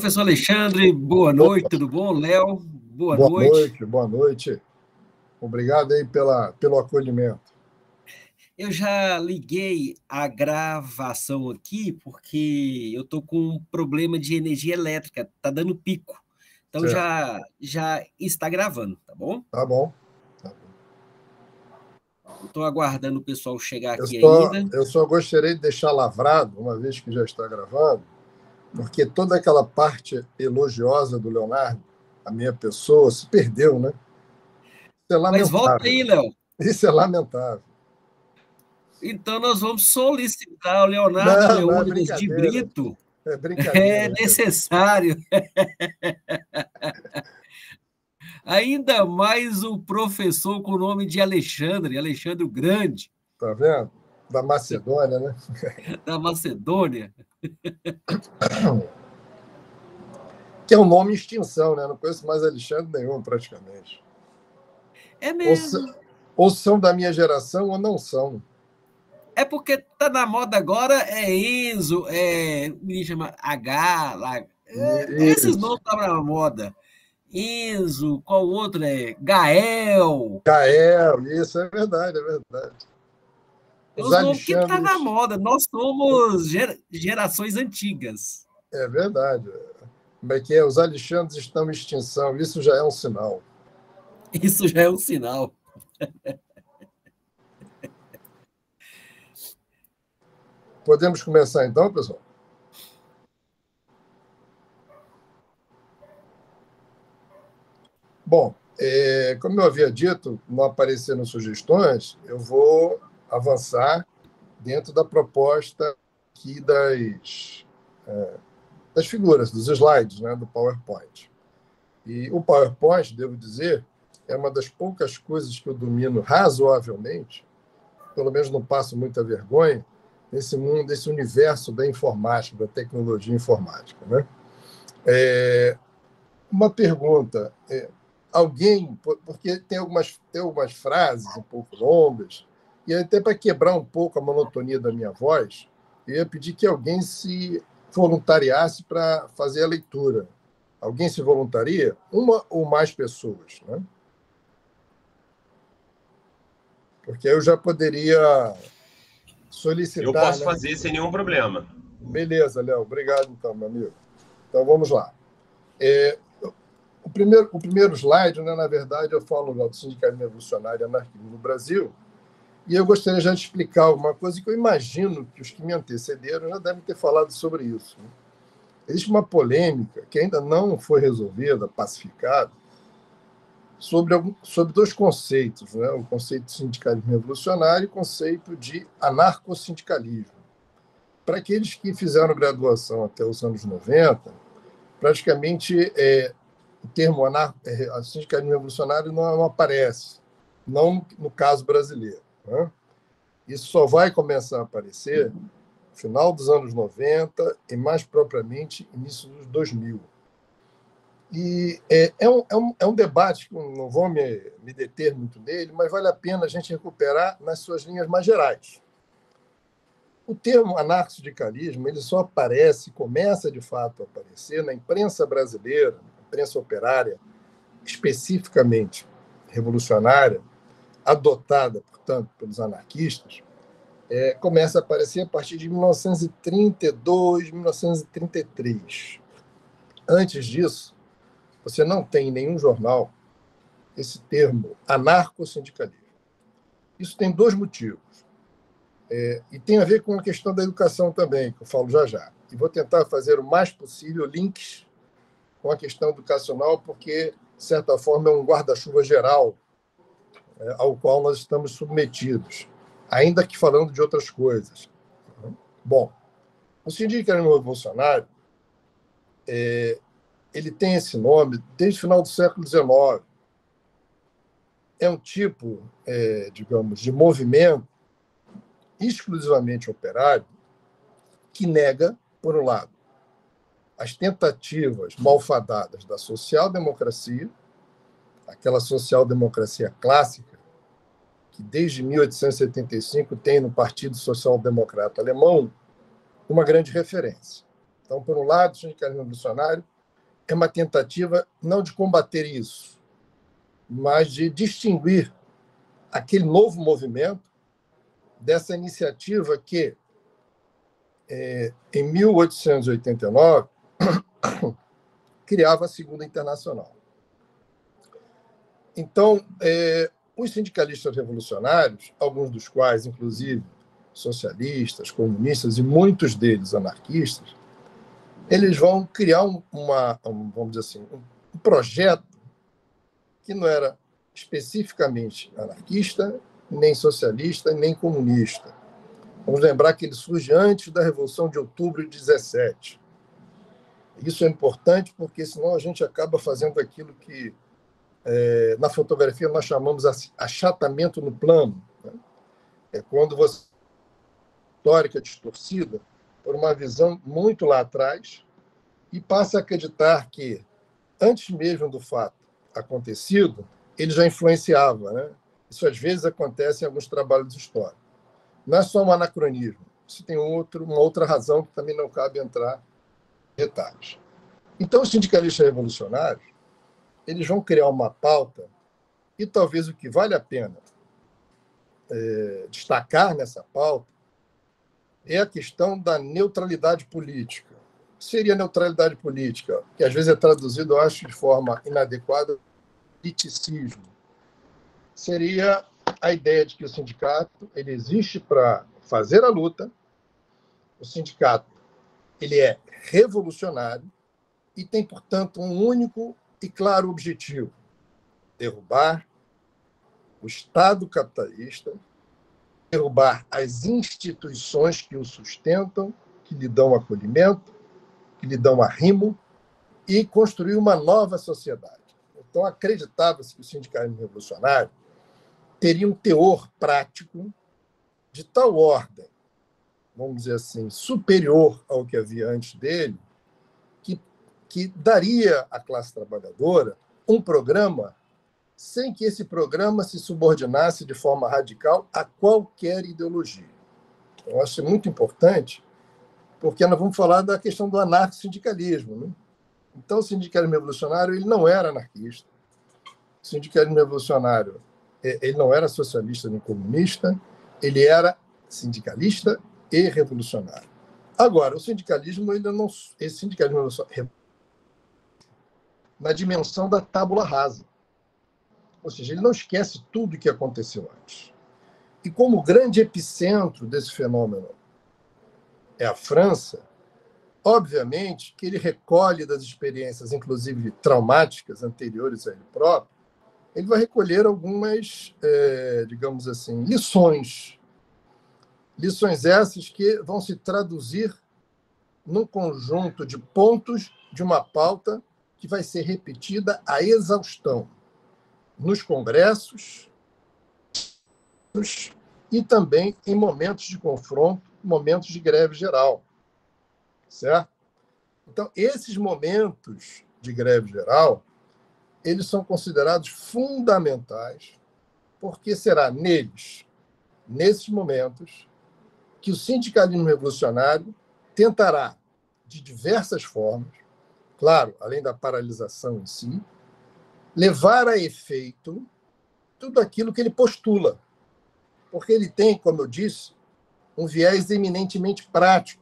Professor Alexandre, boa noite, tudo bom? Léo, boa Boa noite. noite, boa noite. Obrigado aí pelo acolhimento. Eu já liguei a gravação aqui porque eu estou com um problema de energia elétrica, tá dando pico. Então Certo. já está gravando, tá bom? Tá bom. Estou aguardando o pessoal chegar Eu aqui só, ainda. eu só gostaria de deixar lavrado, uma vez que já está gravando, porque toda aquela parte elogiosa do Leonardo, a minha pessoa, se perdeu, né? Isso é Mas volta aí, lamentável. Léo. Isso é lamentável. Então nós vamos solicitar o Leonardo Não é Leônidas de brincadeira. Brito. É É brincadeira. necessário. Ainda mais o professor com o nome de Alexandre, Alexandre o Grande, Tá vendo? Da Macedônia, né? da Macedônia. Que é um nome em extinção, né? Não conheço mais Alexandre nenhum, praticamente. É Ou, mesmo. ou são da minha geração ou não são. É porque tá na moda agora, é Enzo, me chama H, lá, esses Isso. nomes estão na moda. Enzo, qual outro é? Gael. Gael, isso é verdade, é verdade. É Os os nomes que tá na Alexandres, moda. Nós somos gerações antigas. é verdade. Como é que é? Os Alexandres estão em extinção, isso já é um sinal. Isso já é um sinal. Podemos começar então, pessoal? Bom, como eu havia dito, não apareceram sugestões, eu vou avançar dentro da proposta aqui das figuras, dos slides, né, do PowerPoint. E o PowerPoint, devo dizer, é uma das poucas coisas que eu domino razoavelmente, pelo menos não passo muita vergonha, nesse mundo, desse universo da informática, da tecnologia informática. Né? Uma pergunta, alguém, porque tem algumas frases um pouco longas, e até para quebrar um pouco a monotonia da minha voz, eu ia pedir que alguém se voluntariasse para fazer a leitura. Alguém se voluntaria? Uma ou mais pessoas, né? Porque eu já poderia solicitar. Eu posso né? fazer sem nenhum problema. Beleza, Léo. Obrigado, então, meu amigo. Então, vamos lá. O primeiro slide, né, na verdade, eu falo do Sindicalismo Revolucionário e Anarquismo no Brasil, e eu gostaria já de explicar alguma coisa que eu imagino que os que me antecederam já devem ter falado sobre isso. Né? Existe uma polêmica que ainda não foi resolvida, pacificada, sobre dois conceitos, né? O conceito de sindicalismo revolucionário e o conceito de anarcossindicalismo. Para aqueles que fizeram graduação até os anos 90, praticamente o termo sindicalismo revolucionário não aparece, não no caso brasileiro. Né? Isso só vai começar a aparecer no final dos anos 90 e, mais propriamente, início dos 2000. E é um debate que não vou me deter muito nele, mas vale a pena a gente recuperar nas suas linhas mais gerais. O termo anarcossindicalismo ele só começa de fato a aparecer na imprensa brasileira, na imprensa operária, especificamente revolucionária, adotada, portanto, pelos anarquistas, começa a aparecer a partir de 1932, 1933. Antes disso, você não tem em nenhum jornal esse termo anarcossindicalismo. Isso tem dois motivos. E tem a ver com a questão da educação também, que eu falo já já. E vou tentar fazer o mais possível links com a questão educacional, porque, de certa forma, é um guarda-chuva geral ao qual nós estamos submetidos, ainda que falando de outras coisas. Bom, o sindicalismo revolucionário ele tem esse nome desde o final do século XIX. É um tipo, digamos, de movimento exclusivamente operário que nega, por um lado, as tentativas malfadadas da social-democracia, aquela social-democracia clássica, que desde 1875 tem no Partido Social Democrata Alemão uma grande referência. Então, por um lado, o sindicalismo revolucionário é uma tentativa não de combater isso, mas de distinguir aquele novo movimento dessa iniciativa que, em 1889, criava a Segunda Internacional. Então, os sindicalistas revolucionários, alguns dos quais, inclusive, socialistas, comunistas e muitos deles anarquistas, eles vão criar vamos dizer assim, um projeto que não era especificamente anarquista, nem socialista, nem comunista. Vamos lembrar que ele surge antes da Revolução de Outubro de 17. Isso é importante porque senão a gente acaba fazendo aquilo que na fotografia nós chamamos de achatamento no plano. Né? É quando você histórica distorcida por uma visão muito lá atrás e passa a acreditar que, antes mesmo do fato acontecido, ele já influenciava. Né? Isso, às vezes, acontece em alguns trabalhos históricos. Não é só um anacronismo. Isso tem uma outra razão que também não cabe entrar em detalhes. Então, os sindicalistas revolucionários eles vão criar uma pauta e talvez o que vale a pena destacar nessa pauta é a questão da neutralidade política. O que seria neutralidade política? Que às vezes é traduzido, eu acho, de forma inadequada, politicismo. Seria a ideia de que o sindicato ele existe para fazer a luta, o sindicato ele é revolucionário e tem, portanto, um único e claro objetivo: derrubar o Estado capitalista, derrubar as instituições que o sustentam, que lhe dão acolhimento, que lhe dão arrimo, e construir uma nova sociedade. Então, acreditava-se que o sindicalismo revolucionário teria um teor prático de tal ordem, vamos dizer assim, superior ao que havia antes dele, que daria à classe trabalhadora um programa sem que esse programa se subordinasse de forma radical a qualquer ideologia. Eu acho muito importante, porque nós vamos falar da questão do anarco-sindicalismo. Né? Então, o sindicalismo revolucionário ele não era anarquista, o sindicalismo revolucionário ele não era socialista nem comunista, ele era sindicalista e revolucionário. Agora, o sindicalismo, esse sindicalismo na dimensão da tábula rasa. Ou seja, ele não esquece tudo o que aconteceu antes. E como o grande epicentro desse fenômeno é a França, obviamente que ele recolhe das experiências, inclusive traumáticas, anteriores a ele próprio, ele vai recolher algumas, digamos assim, lições. Lições essas que vão se traduzir num conjunto de pontos de uma pauta que vai ser repetida à exaustão nos congressos e também em momentos de confronto, momentos de greve geral. Certo? Então, esses momentos de greve geral, eles são considerados fundamentais, porque será nesses momentos, que o sindicalismo revolucionário tentará, de diversas formas, claro, além da paralisação em si, levar a efeito tudo aquilo que ele postula. Porque ele tem, como eu disse, um viés eminentemente prático.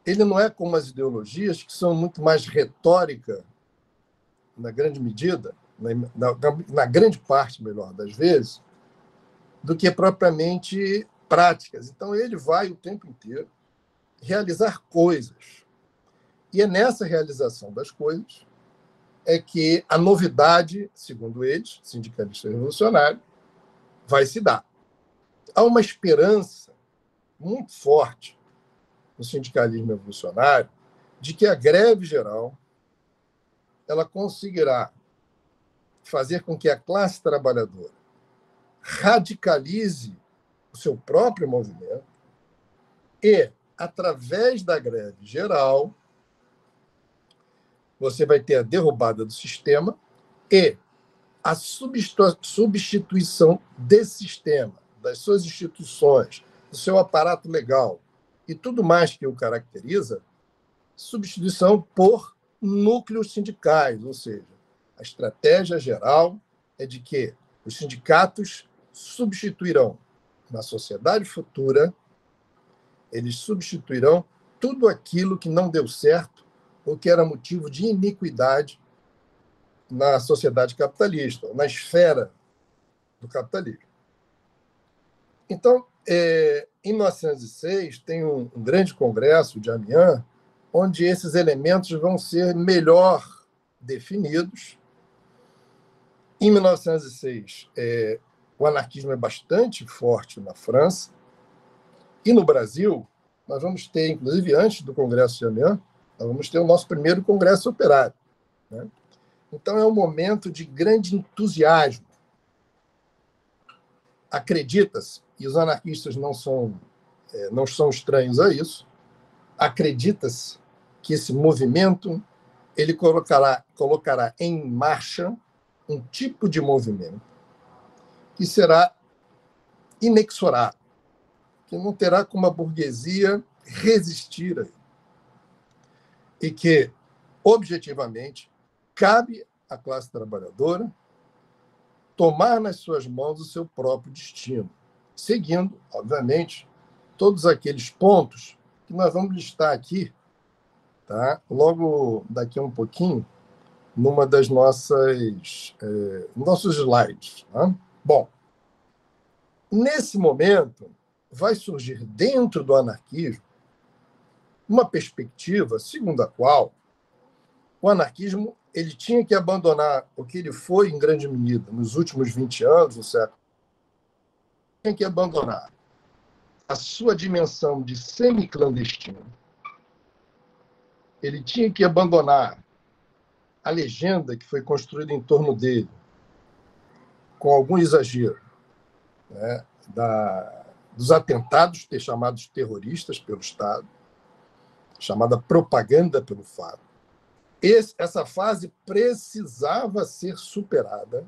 Ele não é como as ideologias, que são muito mais retórica, na grande medida, na grande parte, melhor, das vezes, do que propriamente práticas. Então, ele vai o tempo inteiro realizar coisas. E é nessa realização das coisas é que a novidade, segundo eles, sindicalistas revolucionários, vai se dar. Há uma esperança muito forte no sindicalismo revolucionário de que a greve geral ela conseguirá fazer com que a classe trabalhadora radicalize o seu próprio movimento e, através da greve geral, você vai ter a derrubada do sistema e a substituição desse sistema, das suas instituições, do seu aparato legal e tudo mais que o caracteriza, substituição por núcleos sindicais, ou seja, a estratégia geral é de que os sindicatos substituirão, na sociedade futura, eles substituirão tudo aquilo que não deu certo ou que era motivo de iniquidade na sociedade capitalista, na esfera do capitalismo. Então, em 1906, tem um grande congresso de Amiens, onde esses elementos vão ser melhor definidos. Em 1906, o anarquismo é bastante forte na França, e no Brasil, nós vamos ter, inclusive antes do Congresso de Amiens, nós vamos ter o nosso primeiro Congresso Operário, né? Então, é um momento de grande entusiasmo. Acredita-se, e os anarquistas não são estranhos a isso, acredita-se que esse movimento ele colocará em marcha um tipo de movimento que será inexorável, que não terá como a burguesia resistir a ele. E que, objetivamente, cabe à classe trabalhadora tomar nas suas mãos o seu próprio destino, seguindo, obviamente, todos aqueles pontos que nós vamos listar aqui, tá? Logo daqui a um pouquinho, numa das nossos slides. Tá? Bom, nesse momento, vai surgir dentro do anarquismo uma perspectiva segundo a qual o anarquismo ele tinha que abandonar o que ele foi em grande medida nos últimos 20 anos do século. Tinha que abandonar a sua dimensão de semiclandestino. Ele tinha que abandonar a legenda que foi construída em torno dele, com algum exagero, né, dos atentados chamados terroristas pelo Estado, chamada propaganda pelo fato. Essa fase precisava ser superada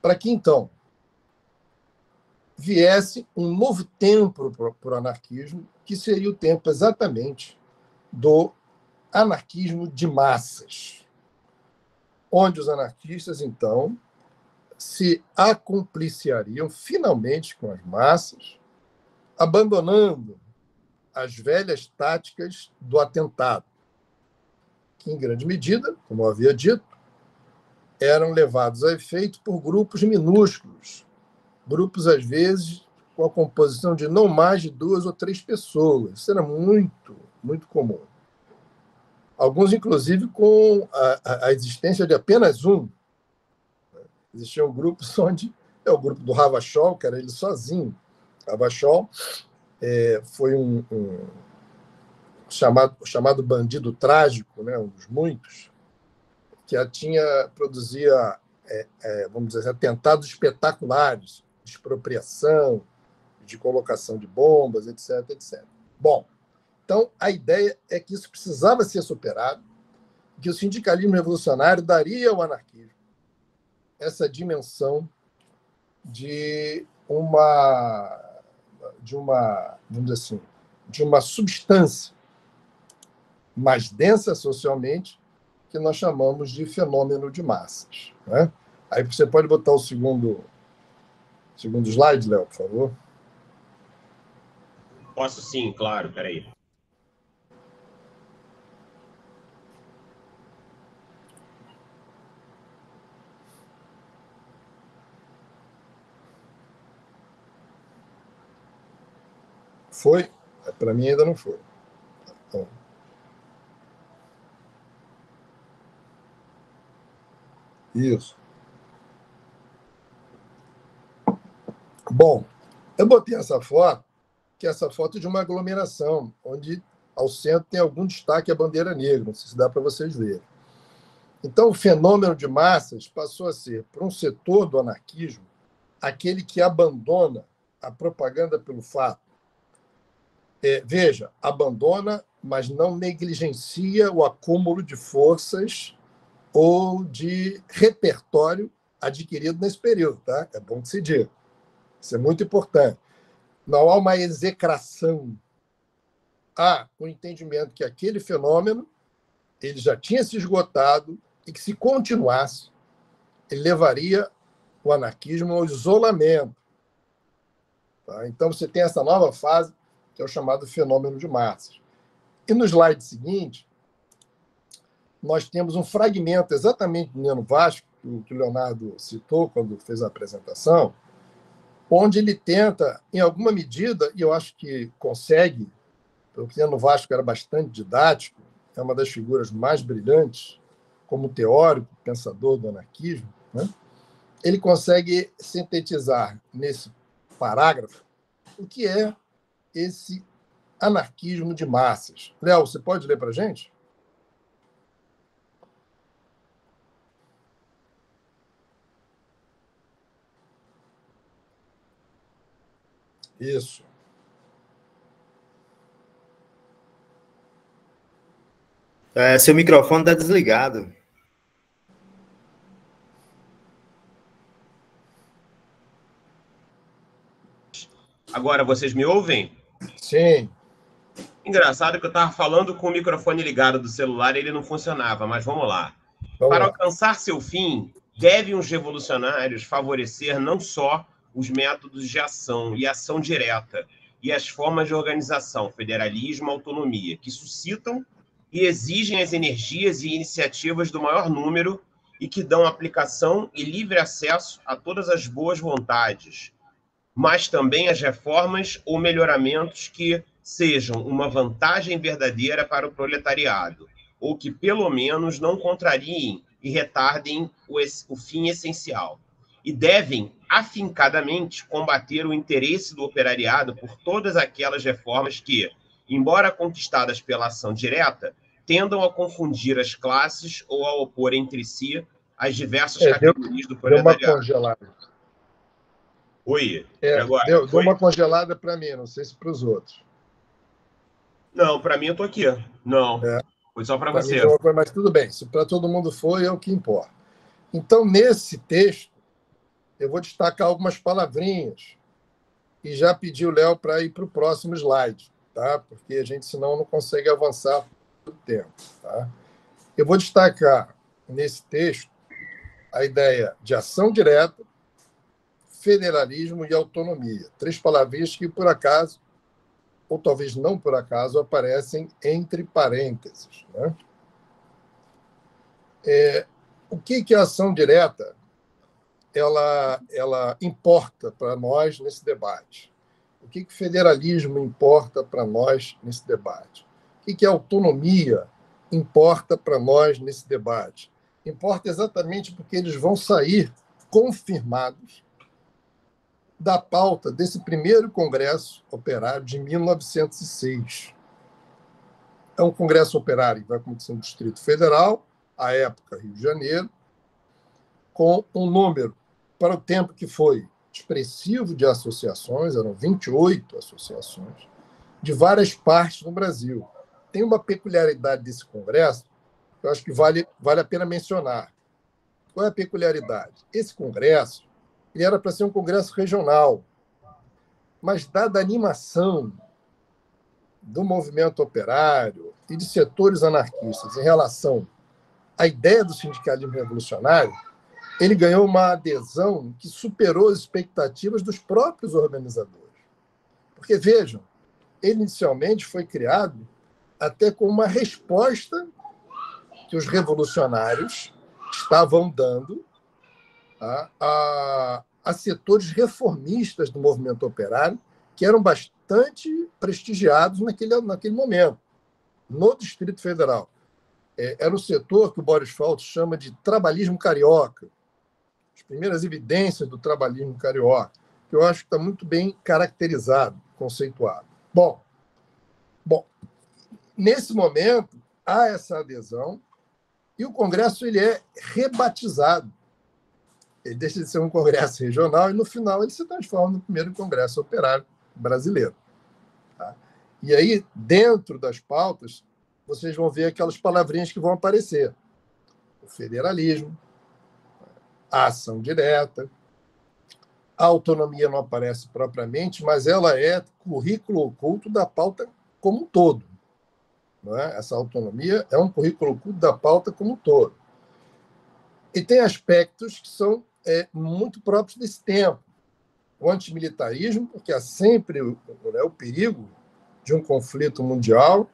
para que, então, viesse um novo tempo para o anarquismo, que seria o tempo exatamente do anarquismo de massas, onde os anarquistas, então, se acompliciariam finalmente com as massas, abandonando as velhas táticas do atentado, que, em grande medida, como eu havia dito, eram levados a efeito por grupos minúsculos, grupos, às vezes, com a composição de não mais de 2 ou 3 pessoas. Isso era muito, muito comum. Alguns, inclusive, com a existência de apenas um. Existiam grupos onde o grupo do Ravachol, que era ele sozinho. Ravachol foi um chamado bandido trágico, né, um dos muitos, que produzia, vamos dizer, atentados espetaculares, de expropriação, de colocação de bombas, etc, etc. Bom, então a ideia é que isso precisava ser superado, que o sindicalismo revolucionário daria ao anarquismo essa dimensão de uma, vamos dizer assim, de uma substância mais densa socialmente, que nós chamamos de fenômeno de massas, né? Aí você pode botar o segundo slide, Léo, por favor. Posso sim, claro, peraí. Foi? Para mim ainda não foi. Então, isso. Bom, eu botei essa foto, que é essa foto de uma aglomeração, onde ao centro tem algum destaque a bandeira negra, não sei se dá para vocês verem. Então, o fenômeno de massas passou a ser, para um setor do anarquismo, aquele que abandona a propaganda pelo fato. Veja, abandona, mas não negligencia o acúmulo de forças ou de repertório adquirido nesse período. Tá? É bom que se diga. Isso é muito importante. Não há uma execração há o entendimento que aquele fenômeno ele já tinha se esgotado e que, se continuasse, ele levaria o anarquismo ao isolamento. Tá? Então, você tem essa nova fase, que é o chamado fenômeno de massas. E no slide seguinte, nós temos um fragmento exatamente do Neno Vasco, que o Leonardo citou quando fez a apresentação, onde ele tenta, em alguma medida, e eu acho que consegue, porque o Neno Vasco era bastante didático, é uma das figuras mais brilhantes como teórico, pensador do anarquismo, né? Ele consegue sintetizar nesse parágrafo o que é esse anarquismo de massas. Léo, você pode ler para a gente? Isso. Seu microfone está desligado. Agora vocês me ouvem? Sim. Engraçado que eu estava falando com o microfone ligado do celular e ele não funcionava, mas vamos lá. Vamos Para lá. alcançar seu fim, devem os revolucionários favorecer não só os métodos de ação e ação direta e as formas de organização, federalismo, autonomia, que suscitam e exigem as energias e iniciativas do maior número e que dão aplicação e livre acesso a todas as boas vontades, mas também as reformas ou melhoramentos que sejam uma vantagem verdadeira para o proletariado, ou que, pelo menos, não contrariem e retardem o fim essencial. E devem, afincadamente, combater o interesse do operariado por todas aquelas reformas que, embora conquistadas pela ação direta, tendam a confundir as classes ou a opor entre si as diversas categorias do Deu uma proletariado. congelada. Oi, agora? Deu uma congelada para mim, não sei se para os outros. Não, para mim eu tô aqui. Não, foi só para você. Mas tudo bem, se para todo mundo foi, é o que importa. Então, nesse texto, eu vou destacar algumas palavrinhas e já pedi o Léo para ir para o próximo slide, tá? Porque a gente, senão, não consegue avançar o tempo. Tá? Eu vou destacar, nesse texto, a ideia de ação direta, federalismo e autonomia. 3 palavrinhas que, por acaso, ou talvez não por acaso, aparecem entre parênteses. Né? O que a ação direta ela importa para nós nesse debate? O que o federalismo importa para nós nesse debate? O que a autonomia importa para nós nesse debate? Importa exatamente porque eles vão sair confirmados da pauta desse primeiro Congresso Operário de 1906. É um Congresso Operário que vai acontecer no Distrito Federal, à época Rio de Janeiro, com um número, para o tempo que foi, expressivo de associações, eram 28 associações, de várias partes no Brasil. Tem uma peculiaridade desse Congresso que eu acho que vale a pena mencionar. Qual é a peculiaridade? Esse Congresso ele era para ser um congresso regional, mas, dada a animação do movimento operário e de setores anarquistas em relação à ideia do sindicalismo revolucionário, ele ganhou uma adesão que superou as expectativas dos próprios organizadores. Porque, vejam, ele inicialmente foi criado até com uma resposta que os revolucionários estavam dando a setores reformistas do movimento operário, que eram bastante prestigiados naquele momento, no Distrito Federal. Era o setor que o Boris Faltz chama de trabalhismo carioca, as primeiras evidências do trabalhismo carioca, que eu acho que está muito bem caracterizado, conceituado. Bom, nesse momento, há essa adesão e o Congresso ele é rebatizado. Ele deixa de ser um congresso regional e, no final, ele se transforma no primeiro Congresso Operário brasileiro. Tá? E aí, dentro das pautas, vocês vão ver aquelas palavrinhas que vão aparecer. O federalismo, a ação direta, a autonomia não aparece propriamente, mas ela é currículo oculto da pauta como um todo. não é? Essa autonomia é um currículo oculto da pauta como um todo. E tem aspectos que são muito próprios desse tempo. O antimilitarismo, porque há sempre o perigo de um conflito mundial.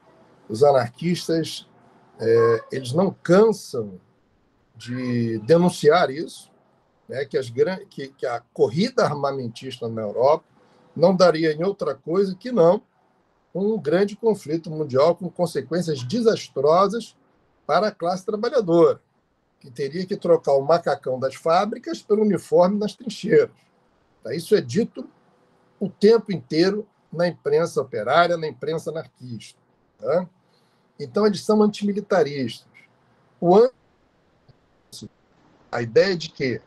Os anarquistas eles não cansam de denunciar isso, né, que a corrida armamentista na Europa não daria em outra coisa que não um grande conflito mundial com consequências desastrosas para a classe trabalhadora, que teria que trocar o macacão das fábricas pelo uniforme nas trincheiras. Isso é dito o tempo inteiro na imprensa operária, na imprensa anarquista. Tá? Então, eles são antimilitaristas. A ideia de que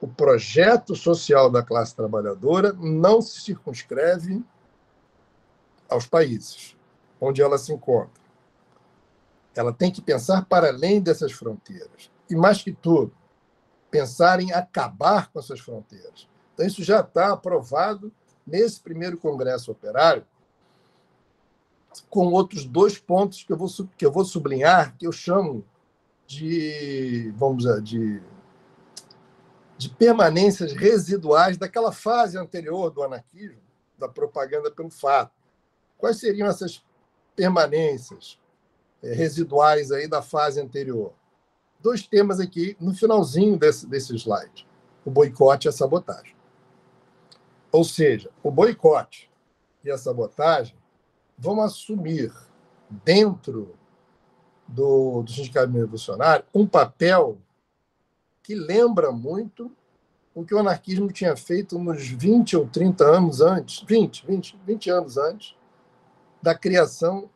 o projeto social da classe trabalhadora não se circunscreve aos países onde ela se encontra. Ela tem que pensar para além dessas fronteiras. E, mais que tudo, pensar em acabar com essas fronteiras. Então, isso já está aprovado nesse primeiro Congresso Operário, com outros 2 pontos que eu vou sublinhar, que eu chamo de permanências residuais daquela fase anterior do anarquismo, da propaganda pelo fato. Quais seriam essas permanências residuais aí da fase anterior? 2 temas aqui no finalzinho desse slide: o boicote e a sabotagem. Ou seja, o boicote e a sabotagem vão assumir, dentro do sindicalismo revolucionário, um papel que lembra muito o que o anarquismo tinha feito nos 20 ou 30 anos antes, 20 anos antes da criação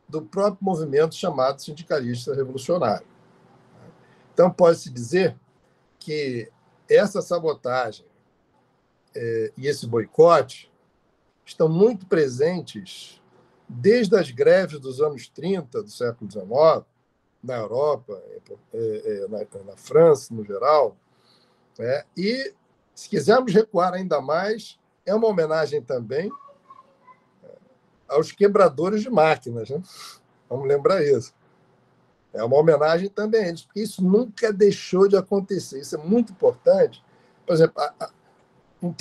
do próprio movimento chamado sindicalista revolucionário. Então, pode-se dizer que essa sabotagem e esse boicote estão muito presentes desde as greves dos anos 30 do século XIX, na Europa, na França, no geral. E, se quisermos recuar ainda mais, é uma homenagem também aos quebradores de máquinas. Né? Vamos lembrar isso. É uma homenagem também a eles, porque isso nunca deixou de acontecer. Isso é muito importante. Por exemplo, em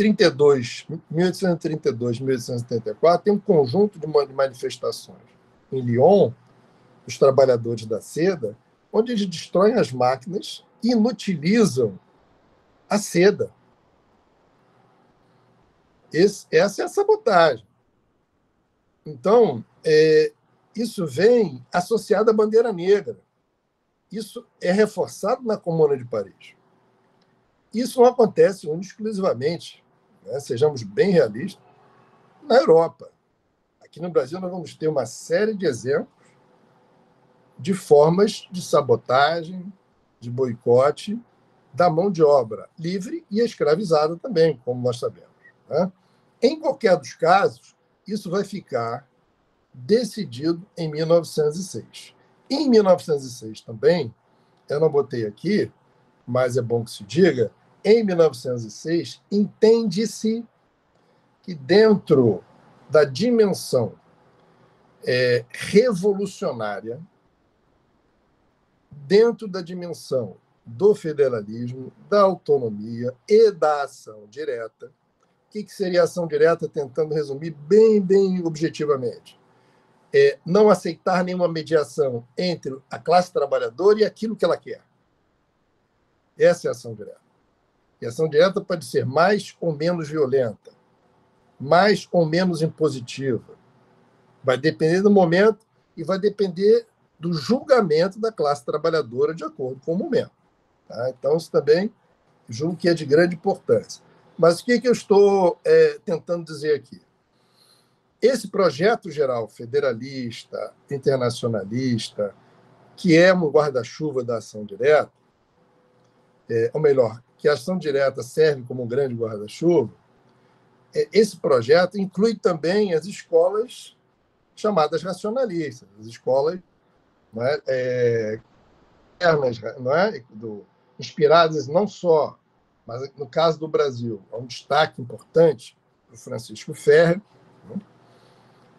1832, 1834, tem um conjunto de manifestações em Lyon, os trabalhadores da seda, onde eles destroem as máquinas e inutilizam a seda. Essa é a sabotagem. Então, isso vem associado à bandeira negra. Isso é reforçado na Comuna de Paris. Isso não acontece exclusivamente, né? Sejamos bem realistas, na Europa. Aqui no Brasil, nós vamos ter uma série de exemplos de formas de sabotagem, de boicote da mão de obra livre e escravizada também, como nós sabemos. Né? Em qualquer dos casos, isso vai ficar decidido em 1906. Em 1906 também, eu não botei aqui, mas é bom que se diga, em 1906, entende-se que dentro da dimensão revolucionária, dentro da dimensão do federalismo, da autonomia e da ação direta, o que seria a ação direta, tentando resumir bem objetivamente? Não aceitar nenhuma mediação entre a classe trabalhadora e aquilo que ela quer. Essa é a ação direta. E a ação direta pode ser mais ou menos violenta, mais ou menos impositiva. Vai depender do momento e vai depender do julgamento da classe trabalhadora de acordo com o momento. Tá? Então, isso também julgo que é de grande importância. Mas o que eu estou tentando dizer aqui? Esse projeto geral federalista, internacionalista, que é um guarda-chuva da ação direta, ou melhor, que a ação direta serve como um grande guarda-chuva, esse projeto inclui também as escolas chamadas racionalistas, as escolas inspiradas não só, mas no caso do Brasil, há um destaque importante para o Francisco Ferrer. Né?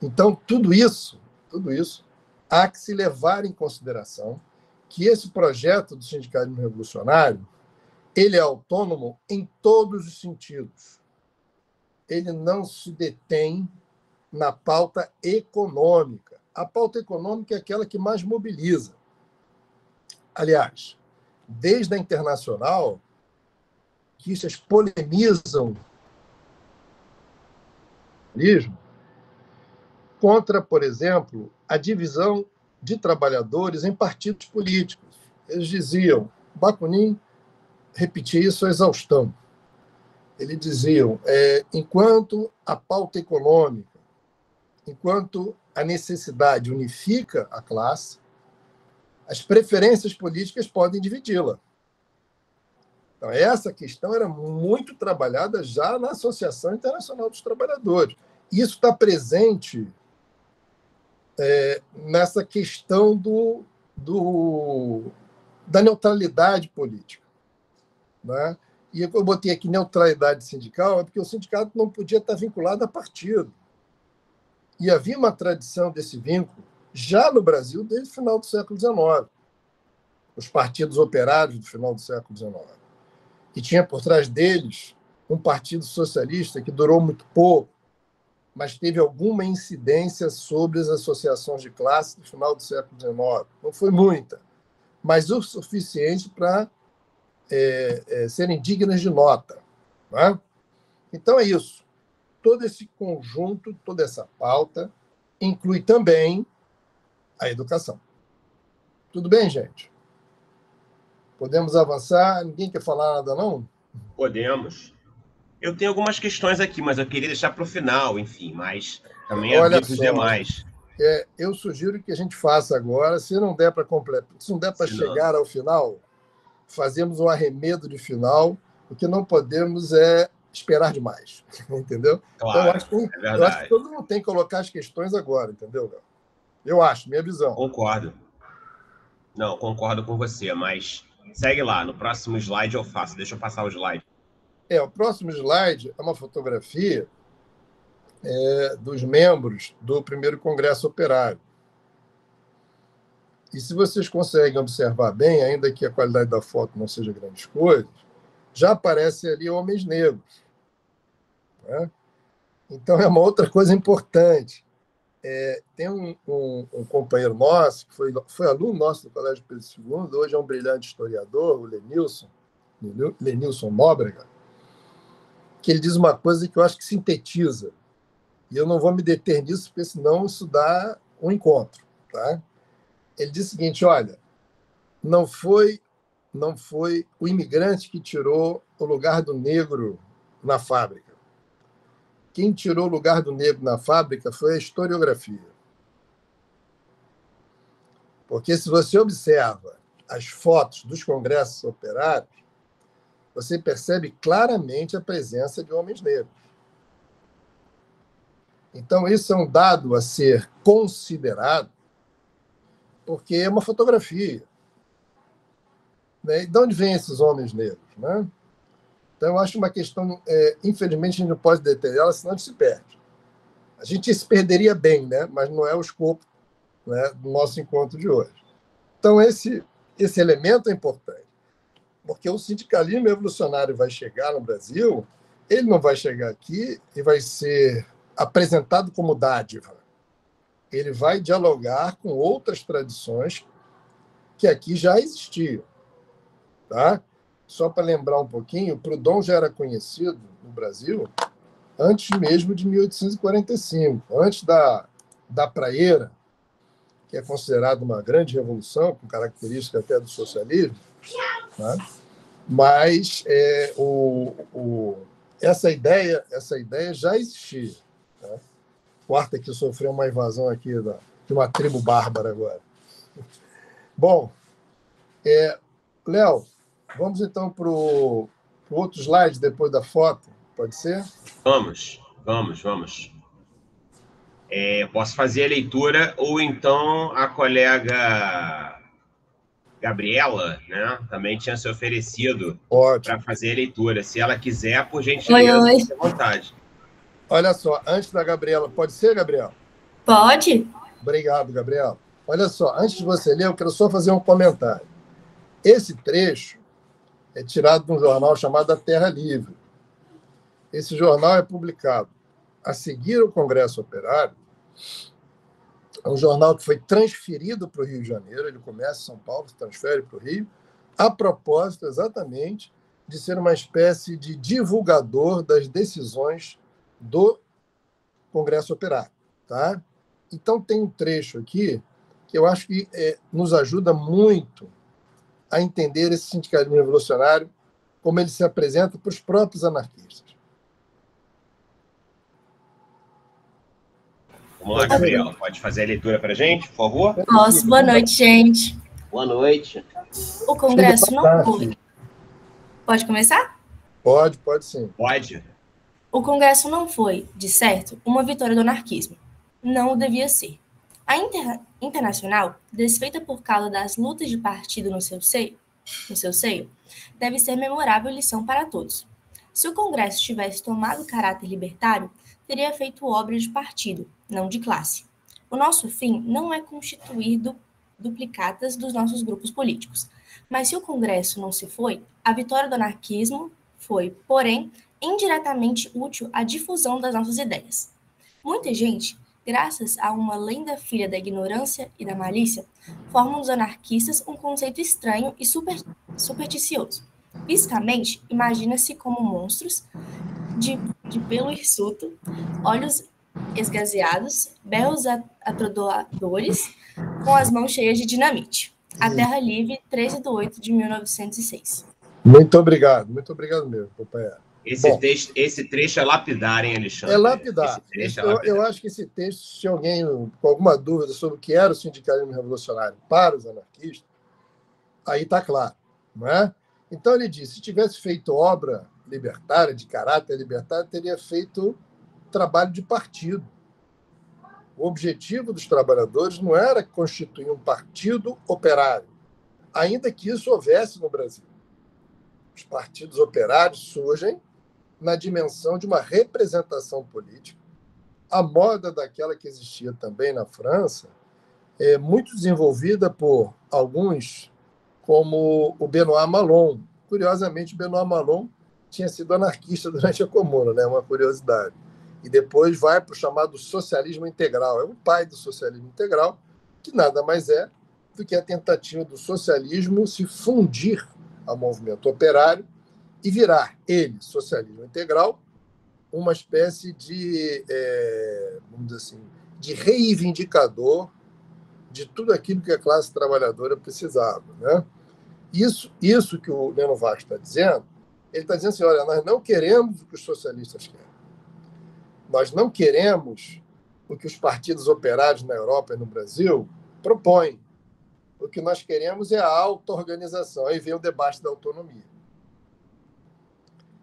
Então, tudo isso tudo isso, há que se levar em consideração que esse projeto do sindicalismo revolucionário ele é autônomo em todos os sentidos. Ele não se detém na pauta econômica. A pauta econômica é aquela que mais mobiliza. Aliás, desde a internacional, que vocês polemizam contra, por exemplo, a divisão de trabalhadores em partidos políticos. Eles diziam, Bakunin repetia isso à exaustão. Eles diziam, enquanto a pauta econômica, enquanto a necessidade unifica a classe, as preferências políticas podem dividi-la. Então, essa questão era muito trabalhada já na Associação Internacional dos Trabalhadores. Isso está presente nessa questão da neutralidade política. Né? E eu botei aqui neutralidade sindical, porque o sindicato não podia estar vinculado a partido. E havia uma tradição desse vínculo já no Brasil desde o final do século XIX. Os partidos operários do final do século XIX. E tinha por trás deles um partido socialista que durou muito pouco, mas teve alguma incidência sobre as associações de classe do final do século XIX. Não foi muita, mas o suficiente para serem dignas de nota. Né? Então, é isso. Todo esse conjunto, toda essa pauta, inclui também a educação. Tudo bem, gente? Podemos avançar? Ninguém quer falar nada, não? Podemos. Eu tenho algumas questões aqui, mas eu queria deixar para o final, enfim, mas também abrir para os demais. Eu sugiro que a gente faça agora, se não der para completar, se não der para chegar ao final, fazemos um arremedo de final, o que não podemos é esperar demais, entendeu? Claro, então, eu acho que todo mundo tem que colocar as questões agora, entendeu, Léo? Eu acho, minha visão. Concordo. Não, concordo com você, mas segue lá, no próximo slide eu faço, deixa eu passar o slide. O próximo slide é uma fotografia dos membros do primeiro Congresso Operário. E se vocês conseguem observar bem, ainda que a qualidade da foto não seja grandes coisas, já aparecem ali homens negros. Né? Então, é uma outra coisa importante. Tem um companheiro nosso, que foi aluno nosso do Colégio Pedro II, hoje é um brilhante historiador, o Lenilson Nóbrega, que ele diz uma coisa que eu acho que sintetiza. E eu não vou me deter nisso, porque senão isso dá um encontro. Tá? Ele diz o seguinte, olha, não foi o imigrante que tirou o lugar do negro na fábrica. Quem tirou o lugar do negro na fábrica foi a historiografia. Porque se você observa as fotos dos congressos operários, você percebe claramente a presença de homens negros. Então, isso é um dado a ser considerado, porque é uma fotografia. Né? E de onde vêm esses homens negros? Né? Então, eu acho uma questão, infelizmente, a gente não pode deter ela, senão a gente se perde. A gente se perderia bem, né? Mas não é o escopo, né, do nosso encontro de hoje. Então, esse elemento é importante, porque o sindicalismo revolucionário vai chegar no Brasil, ele não vai chegar aqui e vai ser apresentado como dádiva. Ele vai dialogar com outras tradições que aqui já existiam. Tá? Só para lembrar um pouquinho, o Proudhon já era conhecido no Brasil antes mesmo de 1845, antes da Praeira, que é considerada uma grande revolução, com característica até do socialismo, tá? Mas essa ideia já existia. Tá? O Arthur aqui sofreu uma invasão aqui de uma tribo bárbara agora. Bom, Léo, vamos então para o outro slide depois da foto, pode ser? Vamos. Posso fazer a leitura, ou então a colega Gabriela, né, também tinha se oferecido para fazer a leitura. Se ela quiser, por gentileza, fique à vontade. Olha só, antes da Gabriela, pode ser, Gabriela? Pode. Obrigado, Gabriel. Olha só, antes de você ler, eu quero só fazer um comentário. Esse trecho é tirado de um jornal chamado A Terra Livre. Esse jornal é publicado a seguir o Congresso Operário. É um jornal que foi transferido para o Rio de Janeiro. Ele começa em São Paulo, se transfere para o Rio, a propósito exatamente de ser uma espécie de divulgador das decisões do Congresso Operário. Tá? Então, tem um trecho aqui que eu acho que nos ajuda muito a entender esse sindicalismo revolucionário, como ele se apresenta para os próprios anarquistas. Vamos lá, Gabriel. Pode fazer a leitura para a gente, por favor? Posso. Boa noite, gente. Boa noite. O Congresso não foi. Pode começar? Pode sim. Pode. O Congresso não foi, de certo, uma vitória do anarquismo. Não o devia ser. A Internacional, desfeita por causa das lutas de partido no seu seio, deve ser memorável lição para todos. Se o Congresso tivesse tomado caráter libertário, teria feito obra de partido, não de classe. O nosso fim não é constituir duplicatas dos nossos grupos políticos. Mas se o Congresso não se foi, a vitória do anarquismo foi, porém, indiretamente útil à difusão das nossas ideias. Muita gente, graças a uma lenda filha da ignorância e da malícia, formam dos anarquistas um conceito estranho e supersticioso. Fisicamente, imagina-se como monstros de pelo hirsuto, olhos esgazeados, berros atordoadores, com as mãos cheias de dinamite. A Terra Livre, 13/8/1906. Muito obrigado mesmo, companheiro. Esse trecho é lapidar, hein, Alexandre? É lapidar. Eu acho que esse texto, se alguém com alguma dúvida sobre o que era o sindicalismo revolucionário para os anarquistas, aí está claro, não é? Então ele diz, se tivesse feito obra libertária, de caráter libertário, teria feito trabalho de partido. O objetivo dos trabalhadores não era constituir um partido operário, ainda que isso houvesse no Brasil. Os partidos operários surgem na dimensão de uma representação política, a moda daquela que existia também na França, muito desenvolvida por alguns, como o Benoît Malon. Curiosamente, o Benoît Malon tinha sido anarquista durante a Comuna, né? Uma curiosidade. E depois vai para o chamado socialismo integral. É o pai do socialismo integral, que nada mais é do que a tentativa do socialismo se fundir ao movimento operário e virar ele, socialismo integral, uma espécie de, vamos dizer assim, de reivindicador de tudo aquilo que a classe trabalhadora precisava, né? Isso que o Leno Vasco está dizendo, ele está dizendo assim, olha, nós não queremos o que os socialistas querem. Nós não queremos o que os partidos operários na Europa e no Brasil propõem. O que nós queremos é a auto-organização. Aí vem o debate da autonomia.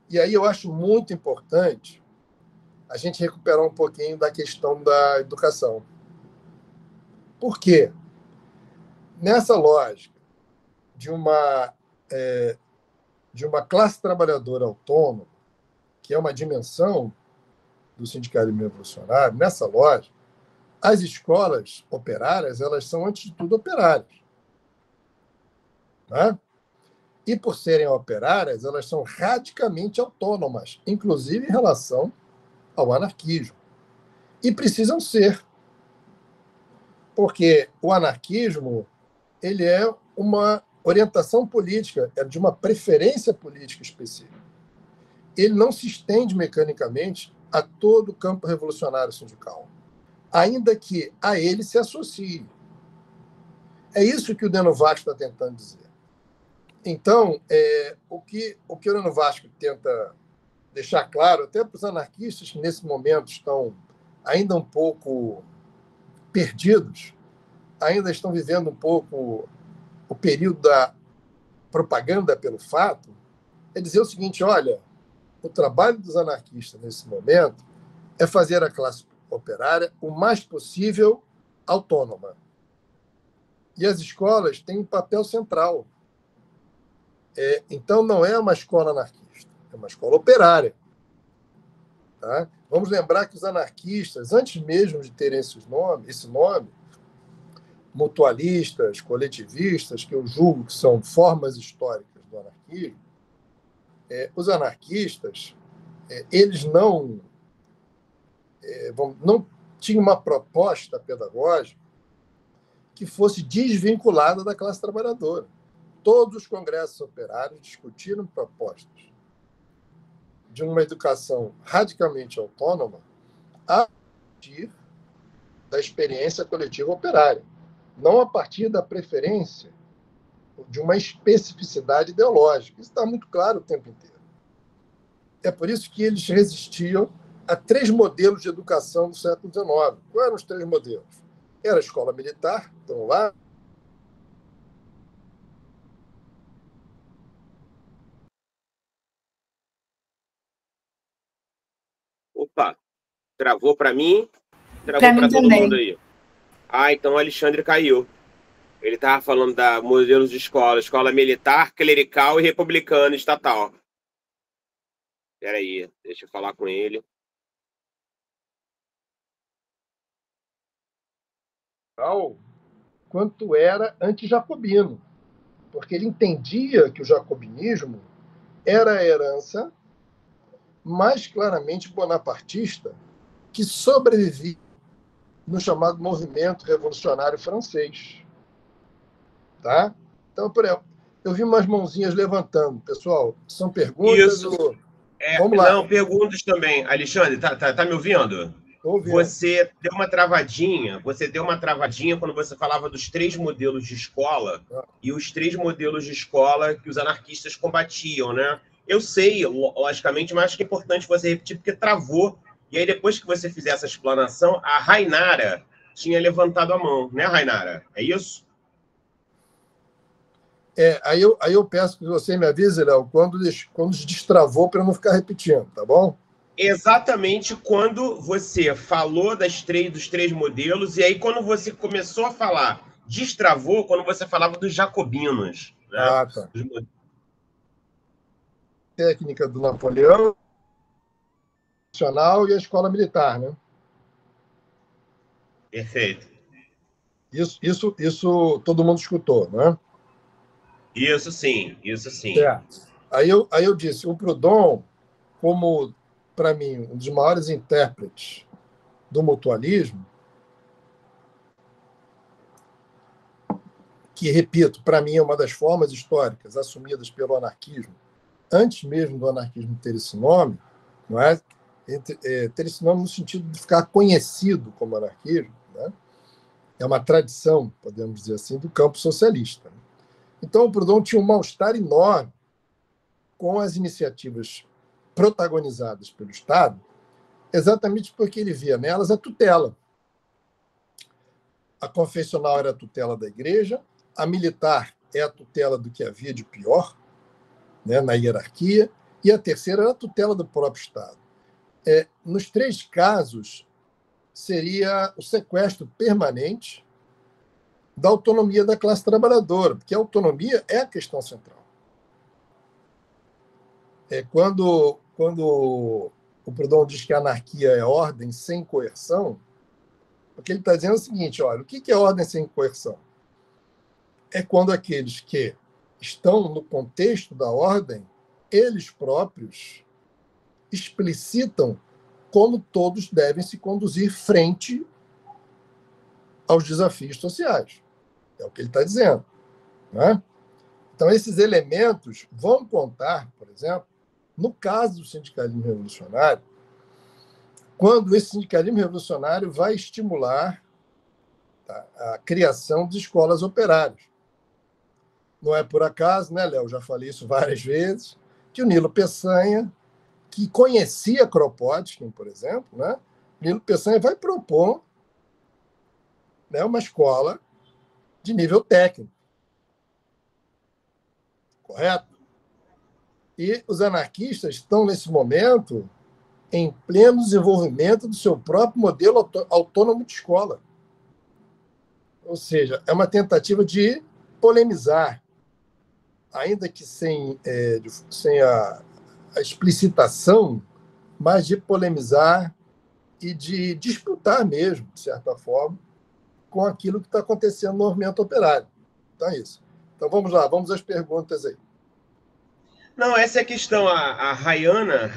E aí eu acho muito importante a gente recuperar um pouquinho da questão da educação. Por quê? Nessa lógica de uma classe trabalhadora autônoma, que é uma dimensão do sindicalismo revolucionário, nessa lógica, as escolas operárias, elas são, antes de tudo, operárias. Né? E, por serem operárias, elas são radicalmente autônomas, inclusive em relação ao anarquismo. E precisam ser. Porque o anarquismo ele é uma orientação política, é de uma preferência política específica. Ele não se estende mecanicamente a todo o campo revolucionário sindical, ainda que a ele se associe. É isso que o Leno Vasco está tentando dizer. Então, o que o Leno Vasco tenta deixar claro, até para os anarquistas que nesse momento estão ainda um pouco perdidos, ainda estão vivendo um pouco o período da propaganda pelo fato, é dizer o seguinte, olha, o trabalho dos anarquistas nesse momento é fazer a classe operária o mais possível autônoma. E as escolas têm um papel central. Então, não é uma escola anarquista, é uma escola operária. Tá? Vamos lembrar que os anarquistas, antes mesmo de terem esse nome, mutualistas, coletivistas, que eu julgo que são formas históricas do anarquismo, os anarquistas, eles não tinham uma proposta pedagógica que fosse desvinculada da classe trabalhadora. Todos os congressos operários discutiram propostas de uma educação radicalmente autônoma a partir da experiência coletiva operária, não a partir da preferência de uma especificidade ideológica. Isso está muito claro o tempo inteiro. É por isso que eles resistiam a 3 modelos de educação do século XIX. Quais eram os 3 modelos? Era a escola militar, então lá. Opa, travou para mim, travou Pra mim para todo também. mundo aí. Então o Alexandre caiu. Ele estava falando da modelos de escola militar, clerical e republicana estatal. Espera aí, deixa eu falar com ele. Quanto era anti-jacobino, porque ele entendia que o jacobinismo era a herança mais claramente bonapartista que sobrevivia no chamado movimento revolucionário francês. Tá? Então, por exemplo, eu vi umas mãozinhas levantando. Pessoal, são perguntas? Isso. Vamos lá. Não, perguntas também. Alexandre, tá me ouvindo? Você deu uma travadinha quando você falava dos 3 modelos de escola e os 3 modelos de escola que os anarquistas combatiam, né? Eu sei, logicamente, mas acho que é importante você repetir, porque travou. E aí, depois que você fizer essa explanação, a Rainara tinha levantado a mão, né, Rainara? É isso? Aí eu peço que você me avise, Léo, quando destravou, para eu não ficar repetindo, tá bom? Exatamente quando você falou dos 3 modelos, e aí quando você começou a falar, destravou quando você falava dos jacobinos. Né? Tá. Técnica do Napoleão, nacional e a escola militar, né? Perfeito. Isso todo mundo escutou, né? Isso sim. Aí eu disse, o Proudhon, como, para mim, um dos maiores intérpretes do mutualismo, que, repito, para mim é uma das formas históricas assumidas pelo anarquismo, antes mesmo do anarquismo ter esse nome, não é? Ter esse nome no sentido de ficar conhecido como anarquismo, né? É uma tradição, podemos dizer assim, do campo socialista. Então, o Proudhon tinha um mal-estar enorme com as iniciativas protagonizadas pelo Estado, exatamente porque ele via nelas a tutela. A confessional era a tutela da igreja, a militar é a tutela do que havia de pior, né, na hierarquia, e a terceira era a tutela do próprio Estado. Nos 3 casos, seria o sequestro permanente da autonomia da classe trabalhadora, porque a autonomia é a questão central. Quando o Proudhon diz que a anarquia é ordem sem coerção, o que ele está dizendo é o seguinte: olha, o que é ordem sem coerção? É quando aqueles que estão no contexto da ordem, eles próprios explicitam como todos devem se conduzir frente aos desafios sociais. É o que ele está dizendo. Né? Então, esses elementos vão contar, por exemplo, no caso do sindicalismo revolucionário, quando esse sindicalismo revolucionário vai estimular a criação de escolas operárias. Não é por acaso, né, Léo? Já falei isso várias vezes, que o Nilo Peçanha, que conhecia Kropotkin, por exemplo, né? Nilo Peçanha vai propor, né, uma escola de nível técnico. Correto? E os anarquistas estão, nesse momento, em pleno desenvolvimento do seu próprio modelo autônomo de escola. Ou seja, é uma tentativa de polemizar, ainda que sem a explicitação, mas de polemizar e de disputar mesmo, de certa forma, com aquilo que está acontecendo no movimento operário. Então é isso. Então vamos lá, vamos às perguntas aí. Não, essa é a questão. A Rayana,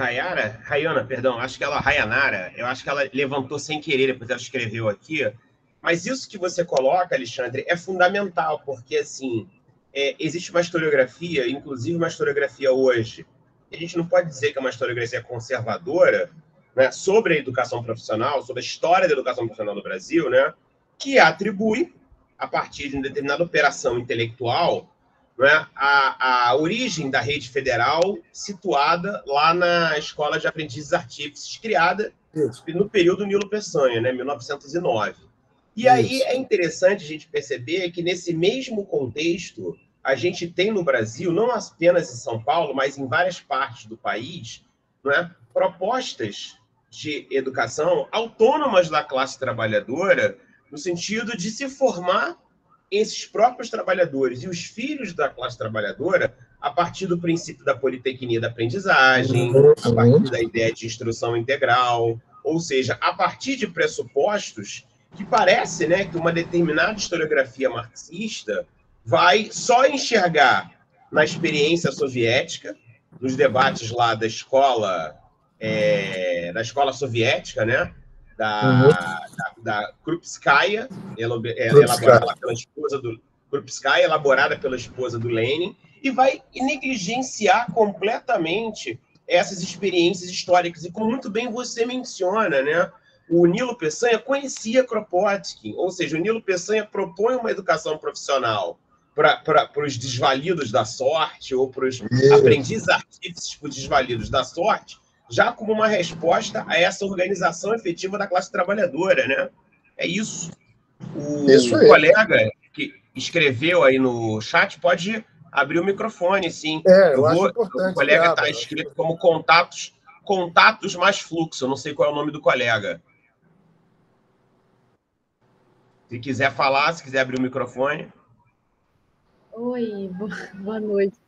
perdão, acho que ela, Rayanara, eu acho que ela levantou sem querer, depois ela escreveu aqui. Mas isso que você coloca, Alexandre, é fundamental, porque, assim, existe uma historiografia, inclusive uma historiografia hoje, a gente não pode dizer que é uma historiografia conservadora, né, sobre a educação profissional, sobre a história da educação profissional no Brasil, né, que atribui, a partir de uma determinada operação intelectual, né, a origem da rede federal situada lá na Escola de Aprendizes Artífices, criada no período Nilo Peçanha, né, 1909. E aí é interessante a gente perceber que nesse mesmo contexto a gente tem no Brasil, não apenas em São Paulo, mas em várias partes do país, né, propostas de educação autônomas da classe trabalhadora, no sentido de se formar esses próprios trabalhadores e os filhos da classe trabalhadora a partir do princípio da politecnia da aprendizagem, a partir da ideia de instrução integral, ou seja, a partir de pressupostos que parece, né, que uma determinada historiografia marxista vai só enxergar na experiência soviética, nos debates lá da escola soviética, né, da Krupskaya, elaborada pela esposa do Krupskaya, elaborada pela esposa do Lenin, e vai negligenciar completamente essas experiências históricas. E como muito bem você menciona, né, o Nilo Peçanha conhecia Kropotkin, ou seja, o Nilo Peçanha propõe uma educação profissional para os desvalidos da sorte ou para os aprendizes artífices para os desvalidos da sorte, já como uma resposta a essa organização efetiva da classe trabalhadora, né? É isso. O colega que escreveu aí no chat pode abrir o microfone, sim. Eu acho importante. O colega está escrito como contatos mais fluxo. Eu não sei qual é o nome do colega. Se quiser falar, se quiser abrir o microfone. Oi, boa noite.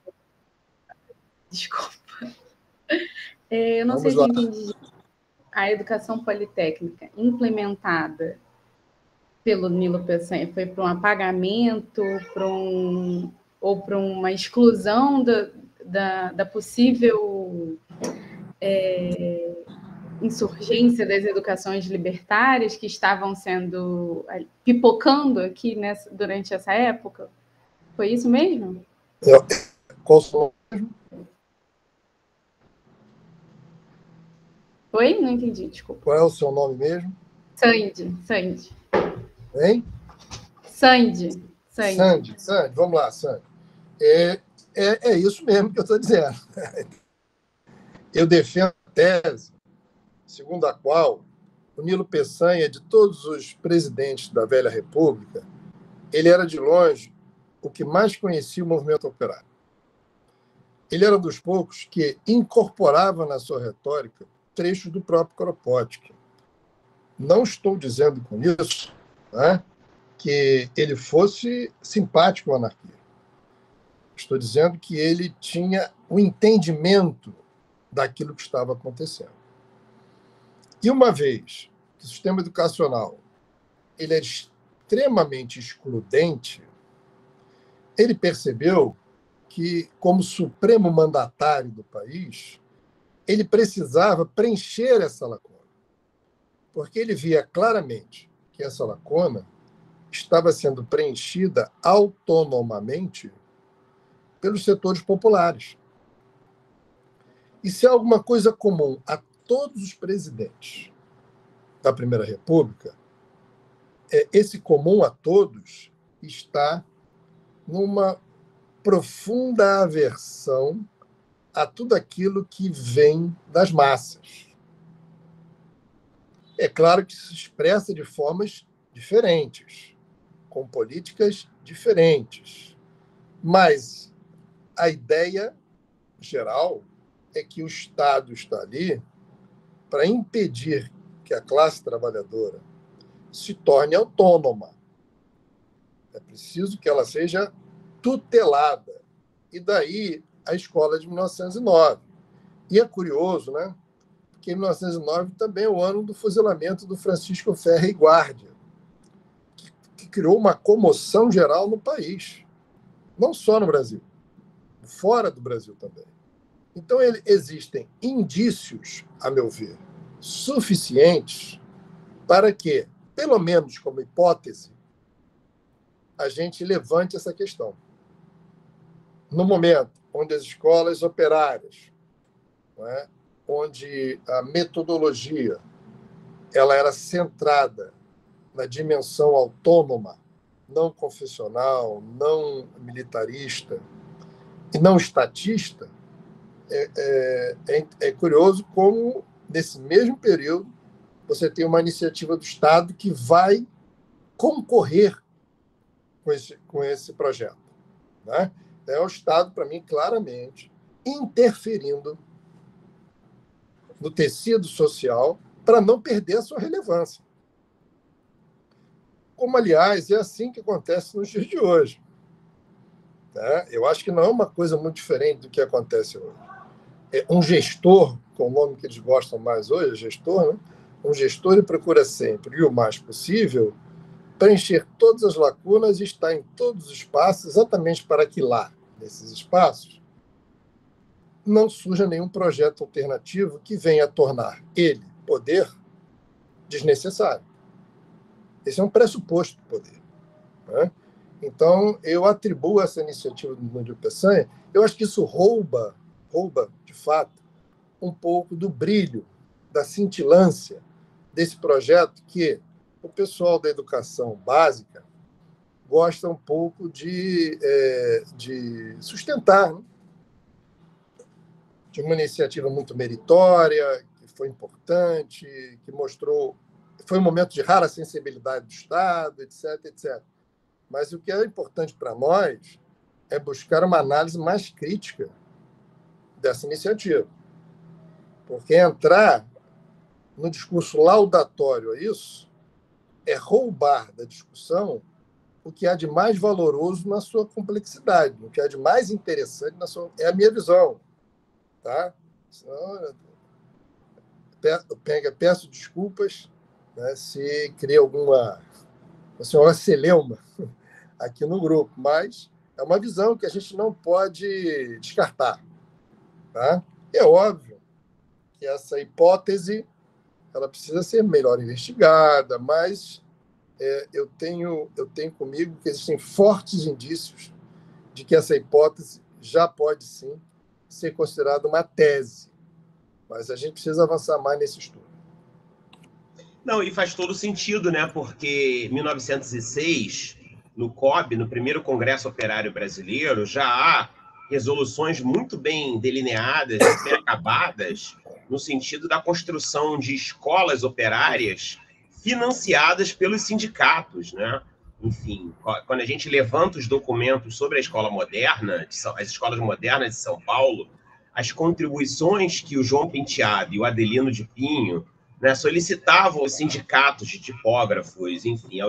Desculpa. Eu não sei se entendi. A educação politécnica implementada pelo Nilo Peçanha foi para um apagamento, ou para uma exclusão da possível insurgência das educações libertárias que estavam sendo pipocando aqui durante essa época? Foi isso mesmo? Qual o mesmo? Oi? Não entendi, desculpa. Qual é o seu nome mesmo? Sandy. Hein? Sandy. Vamos lá, Sandy. É isso mesmo que eu estou dizendo. Eu defendo a tese segundo a qual o Nilo Peçanha, de todos os presidentes da velha República, ele era, de longe, o que mais conhecia o movimento operário. Ele era dos poucos que incorporava na sua retórica trechos do próprio Kropotkin. Não estou dizendo com isso, né, que ele fosse simpático à anarquia. Estou dizendo que ele tinha o entendimento daquilo que estava acontecendo. E uma vez que o sistema educacional ele é extremamente excludente, ele percebeu que, como supremo mandatário do país, ele precisava preencher essa lacuna, porque ele via claramente que essa lacuna estava sendo preenchida autonomamente pelos setores populares. E se há alguma coisa comum a todos os presidentes da Primeira República, esse comum a todos está numa profunda aversão a tudo aquilo que vem das massas. É claro que se expressa de formas diferentes, com políticas diferentes, mas a ideia geral é que o Estado está ali para impedir que a classe trabalhadora se torne autônoma. É preciso que ela seja tutelada. E daí a escola de 1909. E é curioso, né? Porque em 1909 também é o ano do fuzilamento do Francisco Ferrer e Guardia, que criou uma comoção geral no país, não só no Brasil, fora do Brasil também. Então, existem indícios, a meu ver, suficientes para que, pelo menos como hipótese, a gente levante essa questão. No momento onde as escolas operárias, não é, onde a metodologia ela era centrada na dimensão autônoma, não confessional, não militarista e não estatista, é curioso como, nesse mesmo período, você tem uma iniciativa do Estado que vai concorrer com esse projeto. Né? É o Estado, para mim, claramente interferindo no tecido social para não perder a sua relevância. Como, aliás, é assim que acontece nos dias de hoje. Né? Eu acho que não é uma coisa muito diferente do que acontece hoje. Um gestor, com o nome que eles gostam mais hoje, gestor, né? Um gestor ele procura sempre, e o mais possível, preencher todas as lacunas e estar em todos os espaços, exatamente para que lá, nesses espaços, não surja nenhum projeto alternativo que venha a tornar ele, poder, desnecessário. Esse é um pressuposto do poder. Né? Então, eu atribuo essa iniciativa do Mundir Peçanha, eu acho que isso rouba, de fato, um pouco do brilho, da cintilância desse projeto que o pessoal da educação básica gosta um pouco de sustentar, né? De uma iniciativa muito meritória, que foi importante, que mostrou... Foi um momento de rara sensibilidade do Estado, etc, etc. Mas o que é importante para nós é buscar uma análise mais crítica dessa iniciativa. Porque entrar no discurso laudatório a isso é roubar da discussão o que há de mais valoroso na sua complexidade, o que há de mais interessante na sua... É a minha visão. Tá? Senão, peço desculpas, né, se cria alguma senhora celeuma aqui no grupo, mas é uma visão que a gente não pode descartar. Tá? É óbvio que essa hipótese ela precisa ser melhor investigada, mas eu tenho comigo que existem fortes indícios de que essa hipótese já pode, sim, ser considerada uma tese. Mas a gente precisa avançar mais nesse estudo. Não, e faz todo sentido, né? Porque em 1906, no COB, no primeiro Congresso Operário Brasileiro, já há resoluções muito bem delineadas e bem acabadas no sentido da construção de escolas operárias financiadas pelos sindicatos, né? Enfim, quando a gente levanta os documentos sobre a escola moderna, as escolas modernas de São Paulo, as contribuições que o João Penteado e o Adelino de Pinho, né, solicitavam aos sindicatos de tipógrafos, enfim,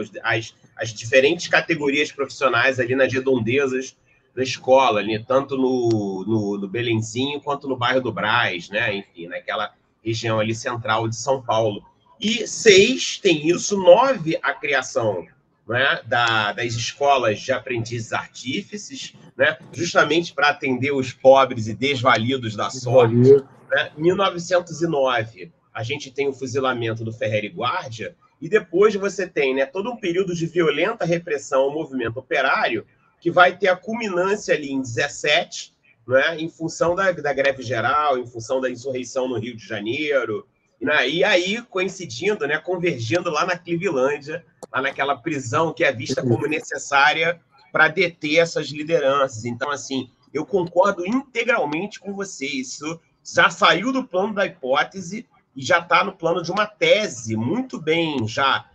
as diferentes categorias profissionais ali nas redondezas da escola, ali, tanto no Belenzinho quanto no bairro do Brás, né, enfim, naquela região ali central de São Paulo. E 6 tem isso, 9 a criação, né, das escolas de aprendizes artífices, né, justamente para atender os pobres e desvalidos da sorte. Né? Em 1909, a gente tem o fuzilamento do Ferrer e Guardia, e depois você tem, né, todo um período de violenta repressão ao movimento operário, que vai ter a culminância ali em 17, né, em função da greve geral, em função da insurreição no Rio de Janeiro, né, e aí coincidindo, né, convergindo lá na Clevelândia, lá naquela prisão que é vista como necessária para deter essas lideranças. Então, assim, eu concordo integralmente com você. Isso já saiu do plano da hipótese e já está no plano de uma tese muito bem, já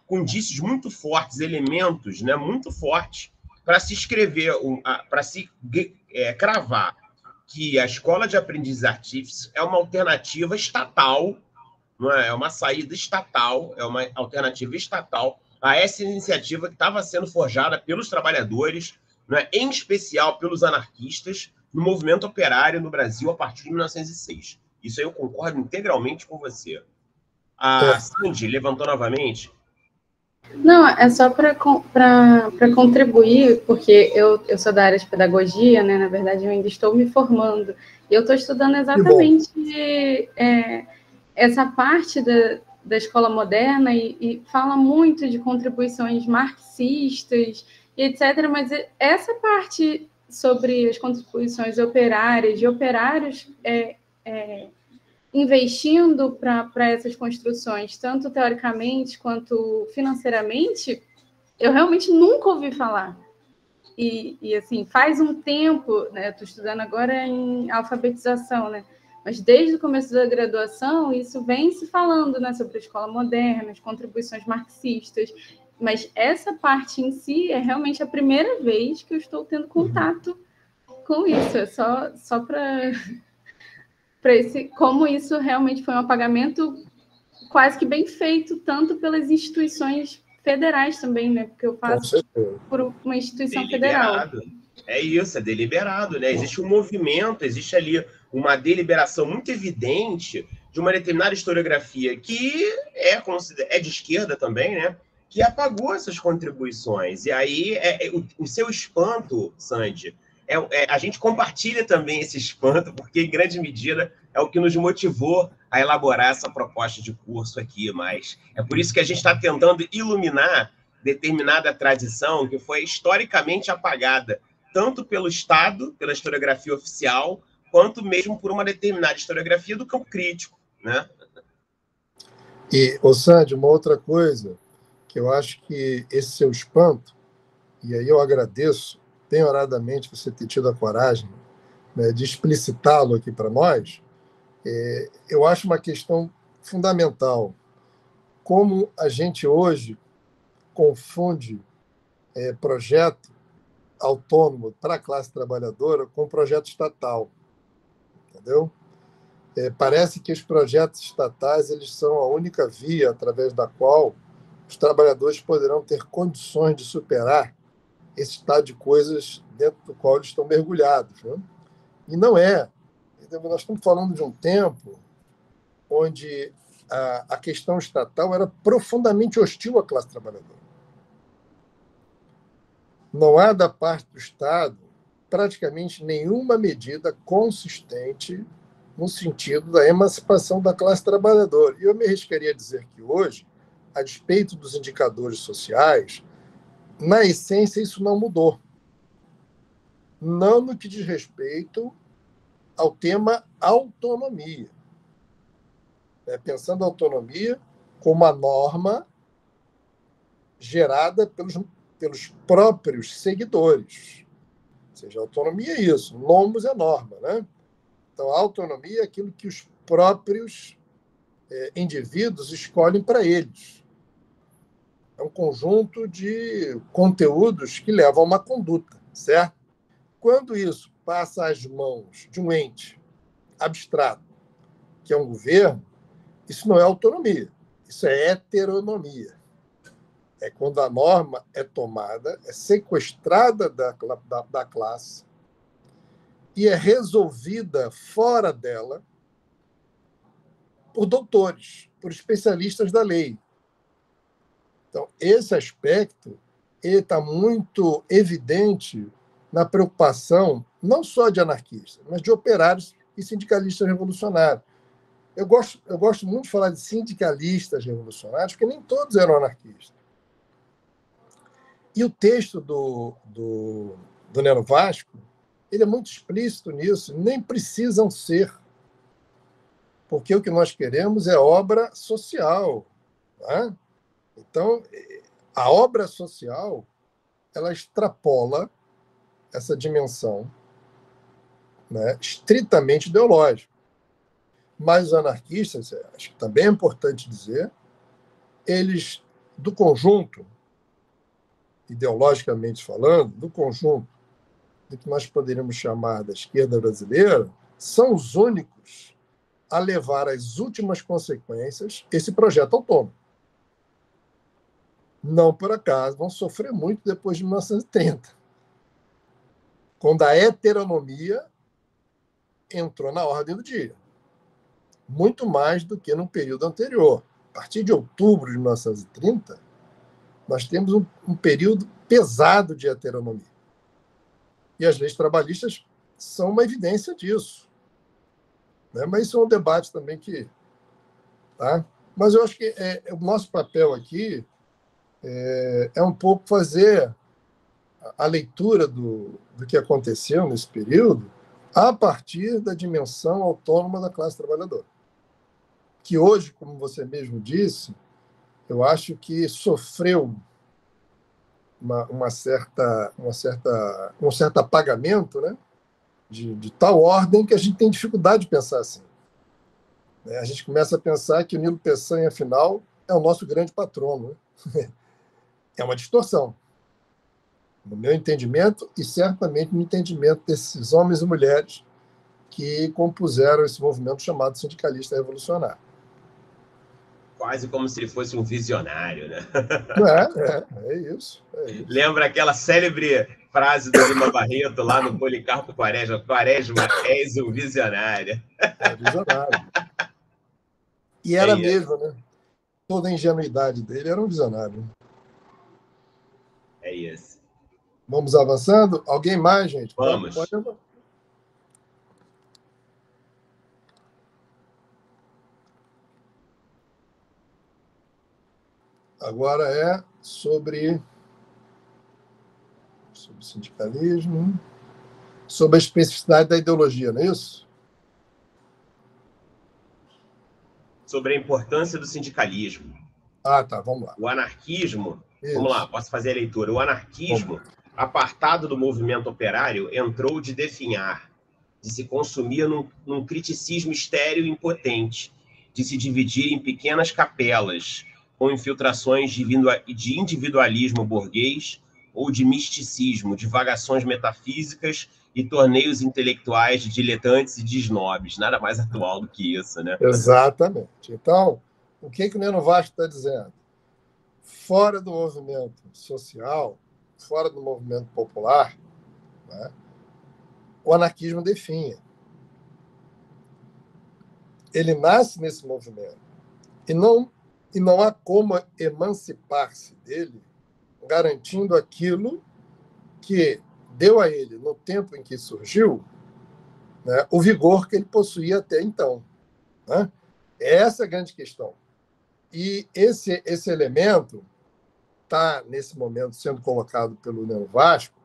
com indícios muito fortes, elementos, né, muito fortes, para se escrever, para se cravar que a Escola de Aprendizes Artífices é uma alternativa estatal, não é? É uma saída estatal, é uma alternativa estatal a essa iniciativa que estava sendo forjada pelos trabalhadores, não é? Em especial pelos anarquistas, no movimento operário no Brasil a partir de 1906. Isso aí eu concordo integralmente com você. A Sandy levantou novamente. Não, é só para contribuir, porque eu sou da área de pedagogia, né? Na verdade, eu ainda estou me formando. E eu estou estudando exatamente essa parte da escola moderna e fala muito de contribuições marxistas e etc. Mas essa parte sobre as contribuições operárias, de operários investindo para essas construções, tanto teoricamente quanto financeiramente, eu realmente nunca ouvi falar. E assim, faz um tempo, né? Eu estou estudando agora em alfabetização, né? Mas desde o começo da graduação, isso vem se falando, né, sobre a escola moderna, as contribuições marxistas. Mas essa parte em si é realmente a primeira vez que eu estou tendo contato com isso. É só para como isso realmente foi um apagamento quase que bem feito, tanto pelas instituições federais também, né? Porque eu faço por uma instituição federal. É isso, é deliberado, né? Existe um movimento, existe ali uma deliberação muito evidente de uma determinada historiografia que é de esquerda também, né? Que apagou essas contribuições. E aí, o seu espanto, Sandy, a gente compartilha também esse espanto, porque, em grande medida, é o que nos motivou a elaborar essa proposta de curso aqui. Mas é por isso que a gente está tentando iluminar determinada tradição que foi historicamente apagada, tanto pelo Estado, pela historiografia oficial, quanto mesmo por uma determinada historiografia do campo crítico, né? E, Sandy, uma outra coisa que eu acho que esse seu espanto, e aí eu agradeço penhoradamente você ter tido a coragem, né, de explicitá-lo aqui para nós, eu acho uma questão fundamental. Como a gente hoje confunde projeto autônomo para a classe trabalhadora com projeto estatal, entendeu? Parece que os projetos estatais eles são a única via através da qual os trabalhadores poderão ter condições de superar esse estado de coisas dentro do qual eles estão mergulhados, né? E não é. Nós estamos falando de um tempo onde a questão estatal era profundamente hostil à classe trabalhadora. Não há da parte do Estado praticamente nenhuma medida consistente no sentido da emancipação da classe trabalhadora. E eu me arriscaria a dizer que hoje, a despeito dos indicadores sociais, na essência isso não mudou. Não no que diz respeito ao tema autonomia. Pensando a autonomia como a norma gerada pelos próprios seguidores. Ou seja, a autonomia é isso, nomos é norma, né? Então, a autonomia é aquilo que os próprios indivíduos escolhem para eles. É um conjunto de conteúdos que levam a uma conduta, certo? Quando isso passa às mãos de um ente abstrato, que é um governo, isso não é autonomia, isso é heteronomia. É quando a norma é tomada, é sequestrada da classe e é resolvida fora dela por doutores, por especialistas da lei. Então, esse aspecto está muito evidente na preocupação não só de anarquistas, mas de operários e sindicalistas revolucionários. Eu gosto muito de falar de sindicalistas revolucionários, porque nem todos eram anarquistas. E o texto do Neno Vasco, ele é muito explícito nisso, nem precisam ser, porque o que nós queremos é obra social. Né? Então, a obra social, ela extrapola essa dimensão, né, estritamente ideológica. Mas os anarquistas, acho que também é importante dizer, eles, do conjunto, ideologicamente falando, do conjunto do que nós poderíamos chamar da esquerda brasileira, são os únicos a levar às últimas consequências esse projeto autônomo. Não por acaso, vão sofrer muito depois de 1930, quando a heteronomia entrou na ordem do dia. Muito mais do que no período anterior. A partir de outubro de 1930, nós temos um período pesado de heteronomia. E as leis trabalhistas são uma evidência disso. Né? Mas isso é um debate também que... Tá? Mas eu acho que o nosso papel aqui é um pouco fazer a leitura do que aconteceu nesse período a partir da dimensão autônoma da classe trabalhadora. Que hoje, como você mesmo disse, eu acho que sofreu um certo apagamento, né, de tal ordem que a gente tem dificuldade de pensar assim. A gente começa a pensar que o Nilo Peçanha, afinal, é o nosso grande patrono. Né? É uma distorção, no meu entendimento, e certamente no entendimento desses homens e mulheres que compuseram esse movimento chamado sindicalista revolucionário. Quase como se ele fosse um visionário, né? É isso. Lembra aquela célebre frase do Lima Barreto lá no Policarpo Quaresma: Quaresma, és um visionário. É visionário. E era mesmo, né? Toda a ingenuidade dele era um visionário. É isso. Vamos avançando? Alguém mais, gente? Vamos. Pode avançar. Agora é sobre sindicalismo, sobre a especificidade da ideologia, não é isso? Sobre a importância do sindicalismo. Ah, tá, vamos lá. O anarquismo, Isso. Vamos lá, posso fazer a leitura. O anarquismo, apartado do movimento operário, entrou de definhar, de se consumir num criticismo estéril e impotente, de se dividir em pequenas capelas, com infiltrações de individualismo burguês ou de misticismo, divagações metafísicas e torneios intelectuais de diletantes e de snobs. Nada mais atual do que isso, né? Exatamente. Então, o que o Neno Vasco está dizendo? Fora do movimento social, fora do movimento popular, né, o anarquismo definha. Ele nasce nesse movimento. E não há como emancipar-se dele garantindo aquilo que deu a ele, no tempo em que surgiu, né, o vigor que ele possuía até então. Né? Essa é a grande questão. E esse elemento está, nesse momento, sendo colocado pelo Neno Vasco,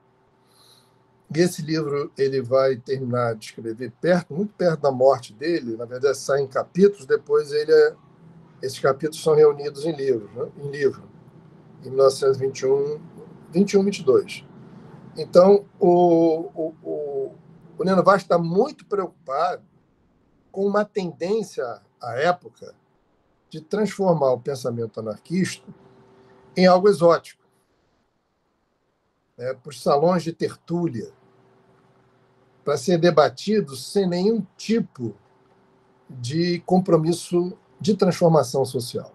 e esse livro ele vai terminar de escrever muito perto da morte dele, na verdade sai em capítulos, depois esses capítulos são reunidos em livro, né? Em 1921, 22. Então, o Neno Vasco está muito preocupado com uma tendência, à época, de transformar o pensamento anarquista em algo exótico, né, para os salões de tertúlia, para ser debatido sem nenhum tipo de compromisso de transformação social.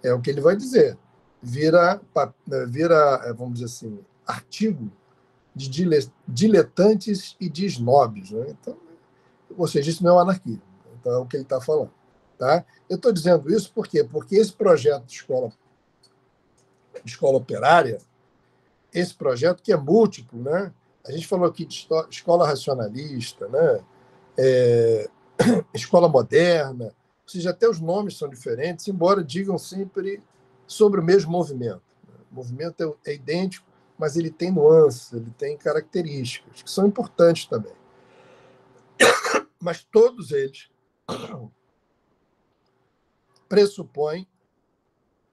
É o que ele vai dizer. Vira, vamos dizer assim, artigo de diletantes e de snobs. Né? Então, ou seja, isso não é o anarquismo. Então, é o que ele está falando. Tá? Eu estou dizendo isso por quê? Porque esse projeto de escola operária, esse projeto que é múltiplo, né? A gente falou aqui de escola racionalista, né? Escola moderna, ou seja, até os nomes são diferentes, embora digam sempre sobre o mesmo movimento. O movimento é idêntico, mas ele tem nuances, ele tem características que são importantes também. Mas todos eles pressupõem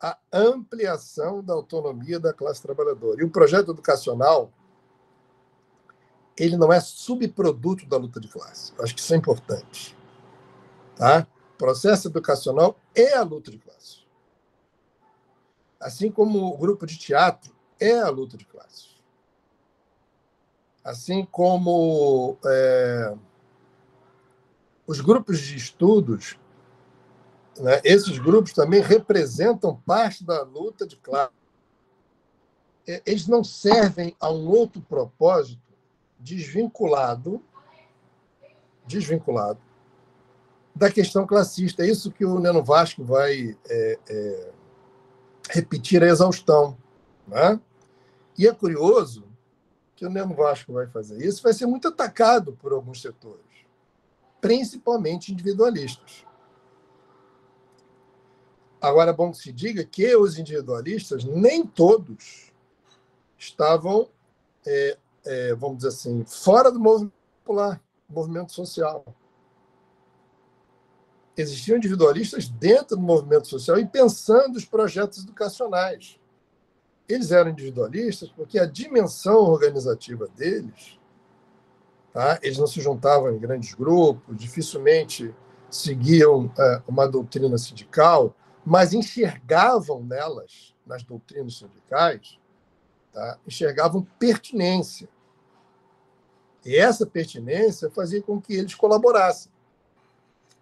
a ampliação da autonomia da classe trabalhadora. E o projeto educacional, ele não é subproduto da luta de classe. Eu acho que isso é importante. Tá? O processo educacional é a luta de classe. Assim como o grupo de teatro é a luta de classe. Assim como os grupos de estudos, né, esses grupos também representam parte da luta de classe. Eles não servem a um outro propósito desvinculado da questão classista. É isso que o Neno Vasco vai repetir a exaustão. né? E é curioso que o Neno Vasco vai fazer isso, vai ser muito atacado por alguns setores, principalmente individualistas. Agora, é bom que se diga que os individualistas, nem todos estavam, vamos dizer assim, fora do movimento popular, movimento social. Existiam individualistas dentro do movimento social e pensando os projetos educacionais. Eles eram individualistas porque a dimensão organizativa deles, tá? Eles não se juntavam em grandes grupos, dificilmente seguiam uma doutrina sindical, mas enxergavam nelas, nas doutrinas sindicais, tá? Enxergavam pertinência. E essa pertinência fazia com que eles colaborassem.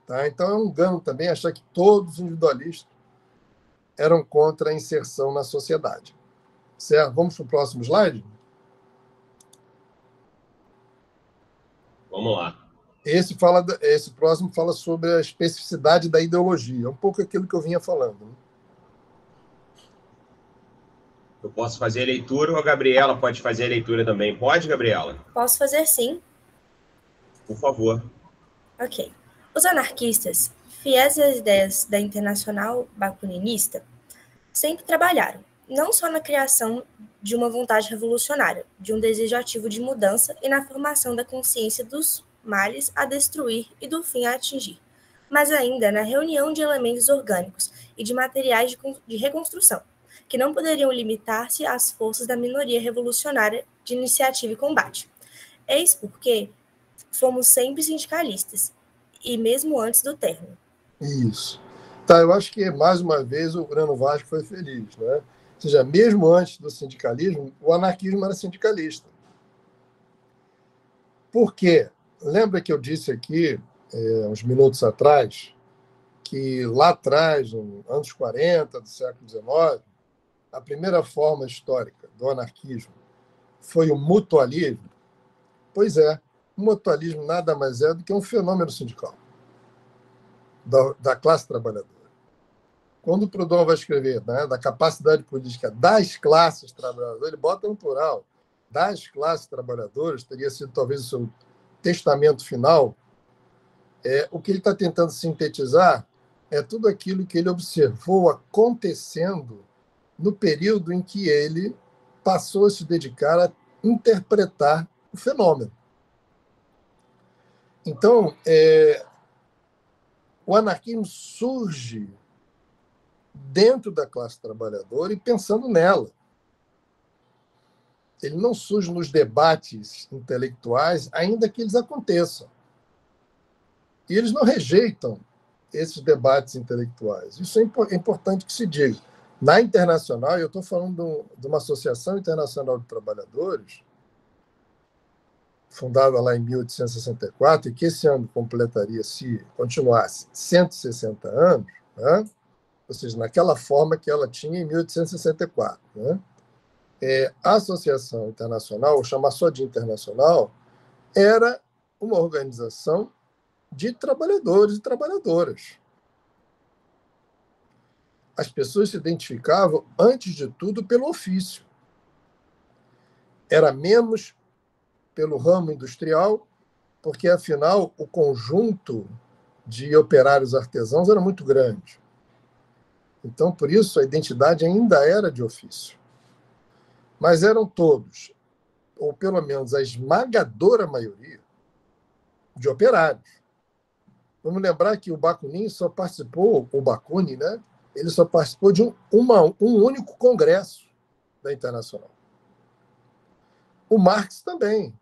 Tá? Então, é um engano também achar que todos os individualistas eram contra a inserção na sociedade. Certo? Vamos para o próximo slide? Vamos lá. Esse próximo fala sobre a especificidade da ideologia. Um pouco aquilo que eu vinha falando. Né? Eu posso fazer a leitura ou a Gabriela pode fazer a leitura também? Pode, Gabriela? Posso fazer sim. Por favor. Ok. Os anarquistas, fiéis às ideias da Internacional Bakuninista, sempre trabalharam, não só na criação de uma vontade revolucionária, de um desejo ativo de mudança e na formação da consciência dos males a destruir e do fim a atingir, mas ainda na reunião de elementos orgânicos e de materiais de reconstrução, que não poderiam limitar-se às forças da minoria revolucionária de iniciativa e combate. Eis porque fomos sempre sindicalistas, e mesmo antes do término. Isso. Tá, eu acho que, mais uma vez, o Neno Vasco foi feliz. Né? Ou seja, mesmo antes do sindicalismo, o anarquismo era sindicalista. Por quê? Lembra que eu disse aqui, uns minutos atrás, que lá atrás, nos anos 40 do século XIX, a primeira forma histórica do anarquismo foi o mutualismo? Pois é, o mutualismo nada mais é do que um fenômeno sindical da classe trabalhadora. Quando o Proudhon vai escrever, né, da capacidade política das classes trabalhadoras, ele bota no plural, das classes trabalhadoras, teria sido talvez o seu testamento final. O que ele está tentando sintetizar é tudo aquilo que ele observou acontecendo no período em que ele passou a se dedicar a interpretar o fenômeno. Então, o anarquismo surge dentro da classe trabalhadora e pensando nela. Ele não surge nos debates intelectuais, ainda que eles aconteçam. E eles não rejeitam esses debates intelectuais. Isso é importante que se diga. Na Internacional, eu estou falando de uma Associação Internacional de Trabalhadores, fundada lá em 1864, e que esse ano completaria, se continuasse, 160 anos, né? Ou seja, naquela forma que ela tinha em 1864. Né? A Associação Internacional, ou chamar só de Internacional, era uma organização de trabalhadores e trabalhadoras. As pessoas se identificavam, antes de tudo, pelo ofício. Era menos pelo ramo industrial, porque, afinal, o conjunto de operários artesãos era muito grande. Então, por isso, a identidade ainda era de ofício. Mas eram todos, ou pelo menos a esmagadora maioria, de operários. Vamos lembrar que o Bakunin só participou, o Bakunin, né? Ele só participou de um único congresso da Internacional. O Marx também.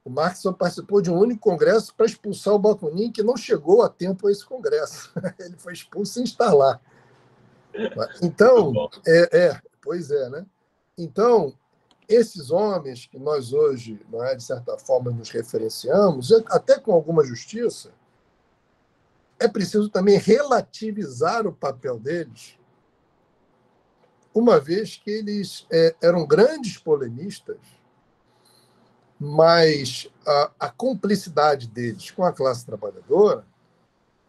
O Marx só participou de um único congresso para expulsar o Bakunin, que não chegou a tempo a esse congresso. Ele foi expulso sem estar lá. Então, pois é, né? Então, esses homens que nós hoje, de certa forma, nos referenciamos, até com alguma justiça, é preciso também relativizar o papel deles, uma vez que eles eram grandes polemistas, mas a cumplicidade deles com a classe trabalhadora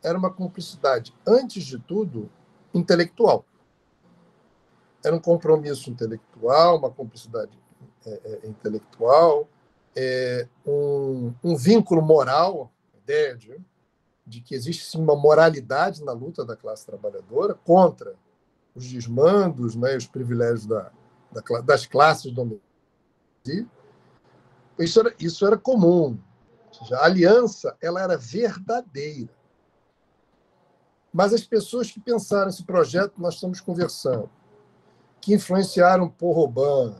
era uma cumplicidade, antes de tudo, intelectual. era um compromisso intelectual, uma cumplicidade intelectual, um vínculo moral, a ideia de que existe sim, uma moralidade na luta da classe trabalhadora contra os desmandos, né, os privilégios das classes dominantes. Isso era comum. Ou seja, a aliança ela era verdadeira. Mas as pessoas que pensaram esse projeto, nós estamos conversando, que influenciaram Paul Robin,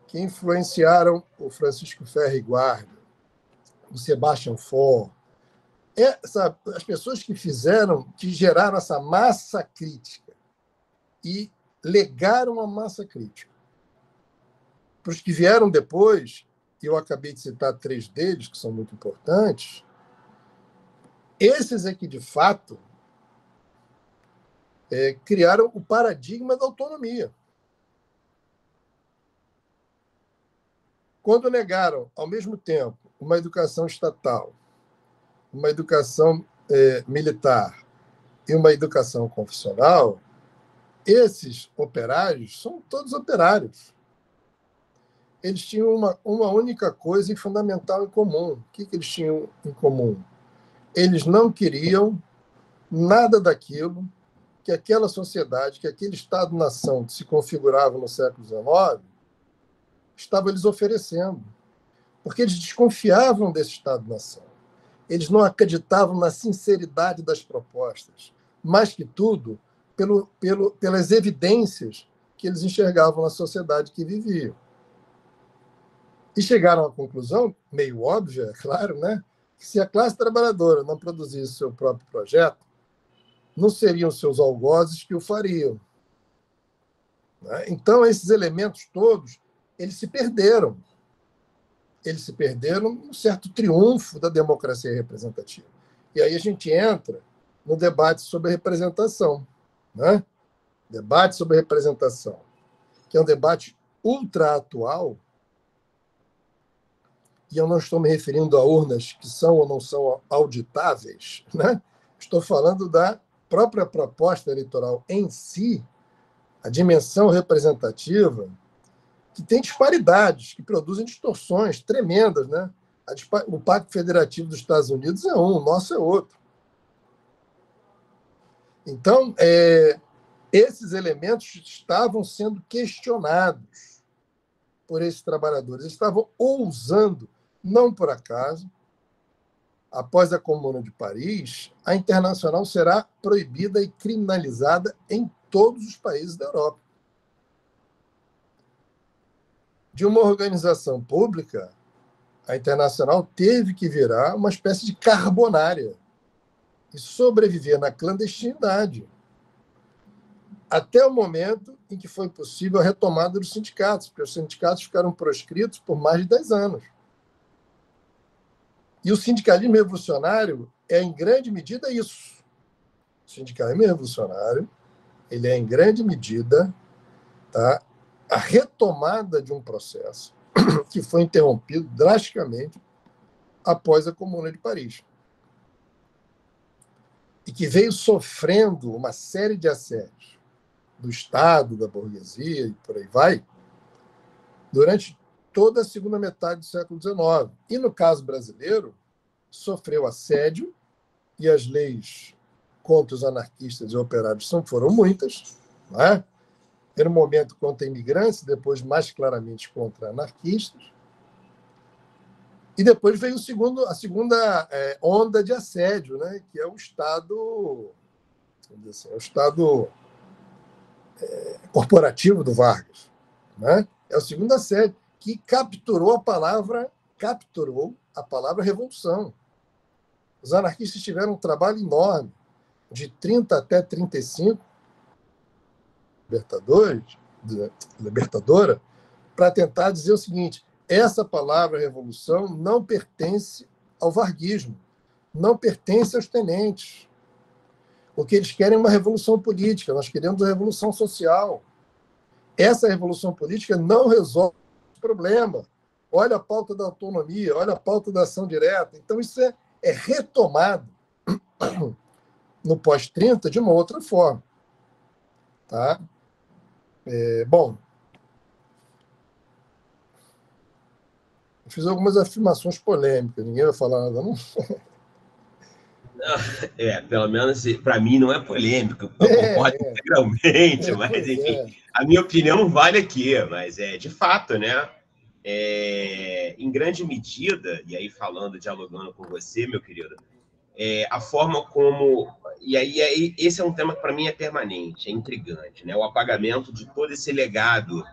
que influenciaram o Francisco Ferri Guarda, o Sebastian Faure, as pessoas que geraram essa massa crítica e legaram a massa crítica. Para os que vieram depois, eu acabei de citar 3 deles, que são muito importantes, esses é que, de fato, criaram o paradigma da autonomia. Quando negaram, ao mesmo tempo, uma educação estatal, uma educação militar e uma educação confessional, esses operários são todos operários. Eles tinham uma única coisa fundamental em comum. O que eles tinham em comum? Eles não queriam nada daquilo que aquela sociedade, que aquele Estado-nação que se configurava no século XIX, estava lhes oferecendo. Porque eles desconfiavam desse Estado-nação. Eles não acreditavam na sinceridade das propostas, mais que tudo pelas evidências que eles enxergavam na sociedade que viviam. E chegaram à conclusão, meio óbvia, é claro, né, que se a classe trabalhadora não produzisse seu próprio projeto, não seriam seus algozes que o fariam. Né? Então, esses elementos todos, eles se perderam. Eles se perderam num certo triunfo da democracia representativa. E aí a gente entra no debate sobre a representação. Né? Debate sobre a representação, que é um debate ultra atual, e eu não estou me referindo a urnas que são ou não são auditáveis, né? Estou falando da própria proposta eleitoral em si, a dimensão representativa, que tem disparidades, que produzem distorções tremendas. Né? O Pacto Federativo dos Estados Unidos é um, o nosso é outro. Então, esses elementos estavam sendo questionados por esses trabalhadores. Eles estavam ousando, não por acaso, após a Comuna de Paris, a Internacional será proibida e criminalizada em todos os países da Europa. De uma organização pública, a Internacional teve que virar uma espécie de carbonária e sobreviver na clandestinidade, até o momento em que foi possível a retomada dos sindicatos, porque os sindicatos ficaram proscritos por mais de 10 anos. E o sindicalismo revolucionário é, em grande medida, isso. O sindicalismo revolucionário ele é, em grande medida, tá, a retomada de um processo que foi interrompido drasticamente após a Comuna de Paris. E que veio sofrendo uma série de assédios do Estado, da burguesia e por aí vai, durante toda a segunda metade do século XIX. E, no caso brasileiro, sofreu assédio, e as leis contra os anarquistas e operários foram muitas, né? Era um momento contra imigrantes, depois mais claramente contra anarquistas. E depois veio a segunda onda de assédio, né? Que é o Estado, vamos dizer assim, o Estado corporativo do Vargas. Né? É o segundo assédio, que capturou a palavra revolução. Os anarquistas tiveram um trabalho enorme, de 30 até 35, libertadora, para tentar dizer o seguinte: essa palavra revolução não pertence ao varguismo, não pertence aos tenentes. O que eles querem é uma revolução política, nós queremos uma revolução social. Essa revolução política não resolve o problema. Olha a pauta da autonomia, olha a pauta da ação direta. Então, isso é retomado no pós-30 de uma outra forma. Tá? Bom, eu fiz algumas afirmações polêmicas, ninguém vai falar nada, não? Pelo menos para mim não é polêmico, eu concordo integralmente, mas enfim, a minha opinião não vale aqui, mas de fato, né? Em grande medida, e aí falando, dialogando com você, meu querido, a forma como... E aí esse é um tema que para mim é permanente, é intrigante, né? O apagamento de todo esse legado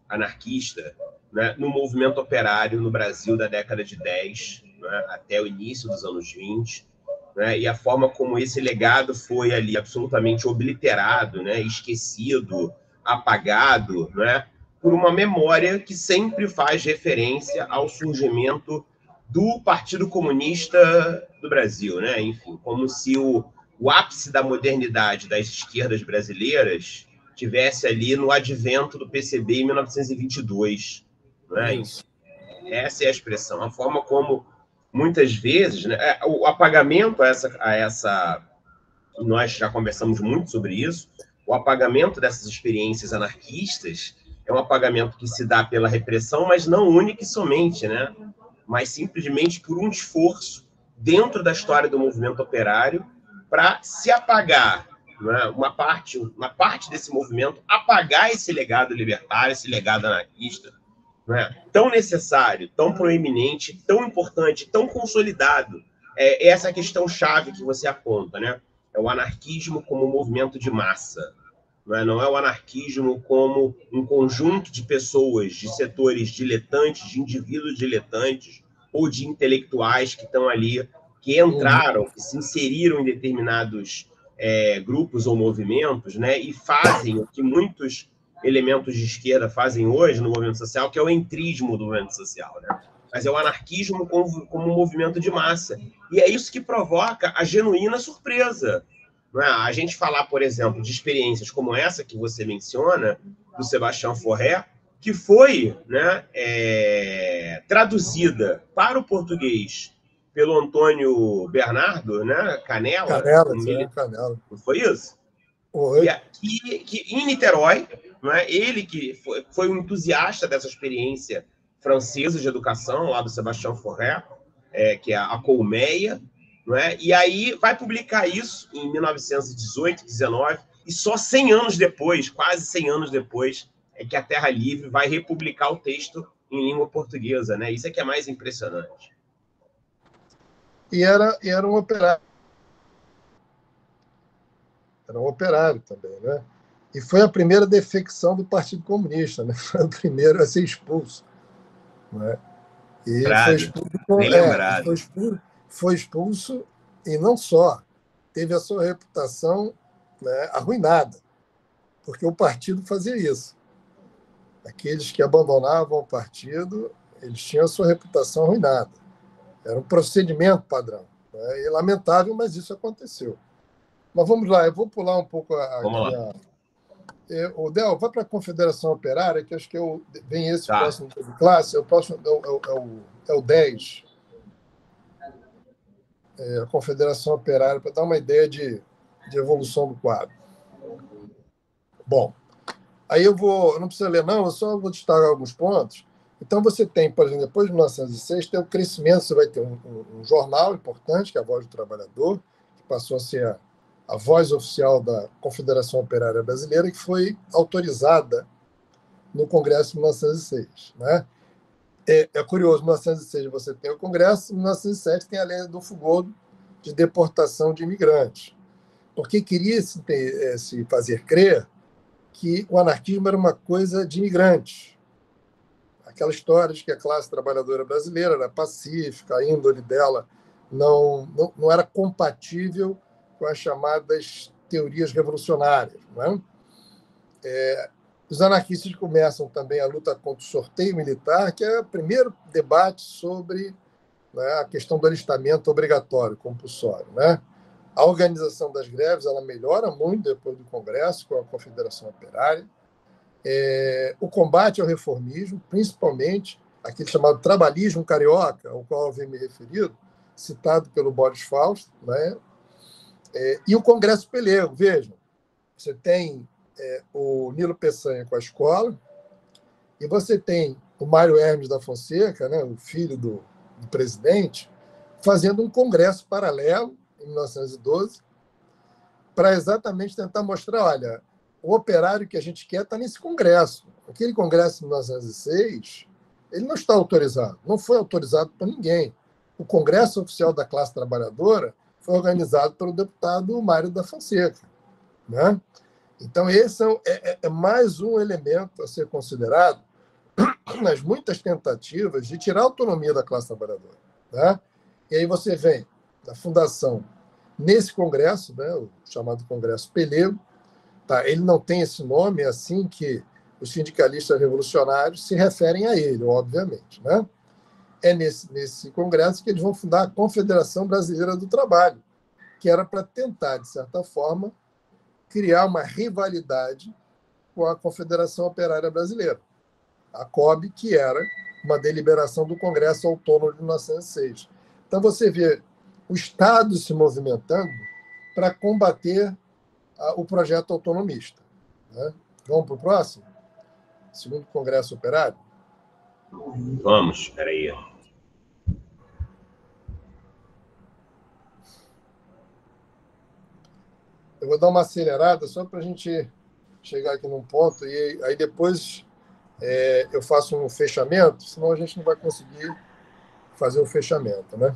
anarquista, né, no movimento operário no Brasil da década de 10, né, até o início dos anos 20, né, e a forma como esse legado foi ali absolutamente obliterado, né, esquecido, apagado, né, por uma memória que sempre faz referência ao surgimento do Partido Comunista do Brasil, né? Enfim, como se o ápice da modernidade das esquerdas brasileiras tivesse ali no advento do PCB em 1922. Né? Enfim, essa é a expressão, a forma como muitas vezes, né, o apagamento a essa... Nós já conversamos muito sobre isso, o apagamento dessas experiências anarquistas é um apagamento que se dá pela repressão, mas não única e somente, né? Mas simplesmente por um esforço dentro da história do movimento operário para se apagar, né, uma parte desse movimento, apagar esse legado libertário, esse legado anarquista, né, tão necessário, tão proeminente, tão importante, tão consolidado. Essa é a questão chave que você aponta, né? É o anarquismo como movimento de massa. Não é o anarquismo como um conjunto de pessoas, de setores diletantes, de indivíduos diletantes ou de intelectuais que estão ali, que entraram, que se inseriram em determinados grupos ou movimentos, né, e fazem o que muitos elementos de esquerda fazem hoje no movimento social, que é o entrismo do movimento social, né? Mas é o anarquismo como um movimento de massa. E é isso que provoca a genuína surpresa. Não é? A gente falar, por exemplo, de experiências como essa que você menciona, do Sebastião Forré, que foi, né, traduzida para o português pelo Antônio Bernardo, né, Canella. Canella. Não foi isso? Foi. Que em Niterói, né, ele que foi um entusiasta dessa experiência francesa de educação, lá do Sebastião Forré, que é a Colmeia, não é? E aí vai publicar isso em 1918, 19, e só 100 anos depois, quase 100 anos depois, é que a Terra Livre vai republicar o texto em língua portuguesa, né? Isso é que é mais impressionante. E era um operário. Era um operário também, né? E foi a primeira defecção do Partido Comunista, né? Foi o primeiro a ser expulso. Né? E foi expulso e não só, teve a sua reputação, né, arruinada, porque o partido fazia isso. Aqueles que abandonavam o partido, eles tinham a sua reputação arruinada. Era um procedimento padrão. Né? E lamentável, mas isso aconteceu. Mas vamos lá, eu vou pular um pouco o Del, vai para a Confederação Operária, que acho que vem esse próximo de classe, o próximo é o 10. A Confederação Operária, para dar uma ideia de evolução do quadro. Bom, aí eu não preciso ler, não, eu só vou destacar alguns pontos. Então, você tem, por exemplo, depois de 1906, tem o crescimento, você vai ter um jornal importante, que é a Voz do Trabalhador, que passou a ser a voz oficial da Confederação Operária Brasileira, que foi autorizada no Congresso de 1906. Né? É curioso, em 1906 você tem o Congresso, em 1907 tem a lei do Fugolo de deportação de imigrantes, porque queria se fazer crer que o anarquismo era uma coisa de imigrantes. Aquela história de que a classe trabalhadora brasileira era pacífica, a índole dela não era compatível com as chamadas teorias revolucionárias. Não é? Os anarquistas começam também a luta contra o sorteio militar, que é o primeiro debate sobre, né, a questão do alistamento obrigatório, compulsório. Né? A organização das greves ela melhora muito depois do Congresso, com a Confederação Operária. O combate ao reformismo, principalmente aquele chamado trabalhismo carioca, ao qual eu venho me referido, citado pelo Boris Fausto, né? E o Congresso Pelego. Vejam, você tem o Nilo Peçanha com a escola, e você tem o Mário Hermes da Fonseca, né, o filho do presidente, fazendo um congresso paralelo, em 1912, para exatamente tentar mostrar, olha, o operário que a gente quer está nesse congresso. Aquele congresso de 1906, ele não está autorizado, não foi autorizado por ninguém. O Congresso Oficial da Classe Trabalhadora foi organizado pelo deputado Mário da Fonseca, né? Então, esse é mais um elemento a ser considerado nas muitas tentativas de tirar a autonomia da classe trabalhadora, né? E aí você vem da fundação nesse congresso, né, o chamado Congresso Pelego, tá? Ele não tem esse nome, é assim que os sindicalistas revolucionários se referem a ele, obviamente, né? É nesse congresso que eles vão fundar a Confederação Brasileira do Trabalho, que era para tentar, de certa forma, criar uma rivalidade com a Confederação Operária Brasileira, a COB, que era uma deliberação do Congresso Autônomo de 1906. Então, você vê o Estado se movimentando para combater o projeto autonomista, né? Vamos para o próximo? Segundo Congresso Operário? Vamos, espera aí. Eu vou dar uma acelerada só para a gente chegar aqui num ponto, e aí depois eu faço um fechamento, senão a gente não vai conseguir fazer o fechamento, né?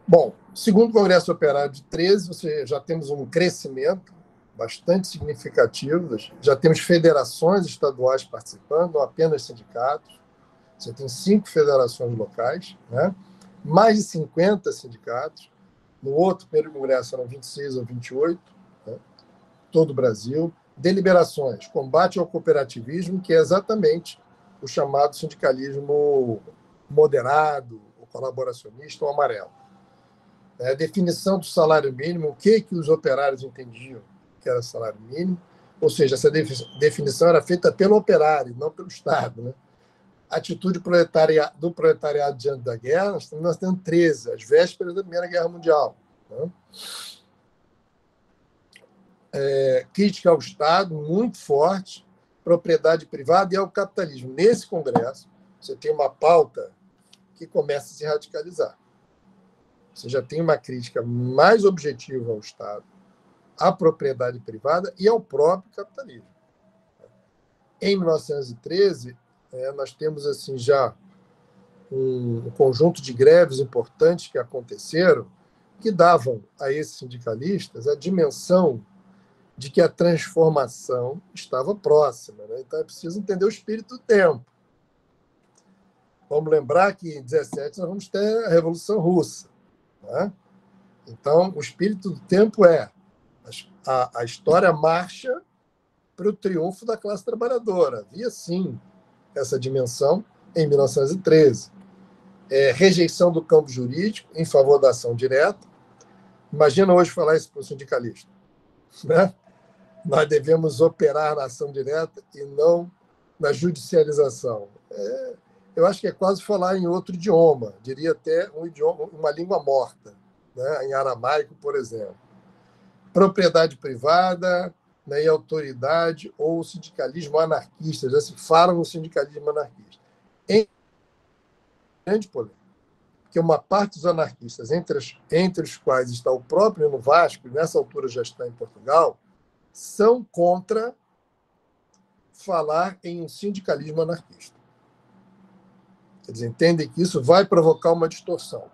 Bom, segundo o Congresso Operário de 13, já temos um crescimento bastante significativo, já temos federações estaduais participando, não apenas sindicatos, você tem 5 federações locais, né? Mais de 50 sindicatos, no outro primeiro congresso eram 26 ou 28, né? Todo o Brasil, deliberações, combate ao cooperativismo, que é exatamente o chamado sindicalismo moderado, o colaboracionista, o amarelo. A definição do salário mínimo, o que os operários entendiam que era salário mínimo, ou seja, essa definição era feita pelo operário, não pelo Estado, né? Atitude do proletariado diante da guerra, nós temos 13, as vésperas da Primeira Guerra Mundial, né? Crítica ao Estado, muito forte, propriedade privada e ao capitalismo. Nesse congresso, você tem uma pauta que começa a se radicalizar. Você já tem uma crítica mais objetiva ao Estado, à propriedade privada e ao próprio capitalismo. Em 1913, nós temos assim já um conjunto de greves importantes que aconteceram, que davam a esses sindicalistas a dimensão de que a transformação estava próxima, né? Então é preciso entender o espírito do tempo. Vamos lembrar que em 17 nós vamos ter a Revolução Russa, né? Então, o espírito do tempo a história marcha para o triunfo da classe trabalhadora. Havia, sim, essa dimensão em 1913. Rejeição do campo jurídico em favor da ação direta. Imagina hoje falar isso para o sindicalista, né? Nós devemos operar na ação direta e não na judicialização. Eu acho que é quase falar em outro idioma, diria até uma língua morta, né? Em aramaico, por exemplo. Propriedade privada, né, e autoridade ou sindicalismo anarquista. Já se fala no sindicalismo anarquista. Grande polêmica, porque uma parte dos anarquistas, entre os quais está o próprio Nino Vasco, e nessa altura já está em Portugal, são contra falar em um sindicalismo anarquista. Eles entendem que isso vai provocar uma distorção.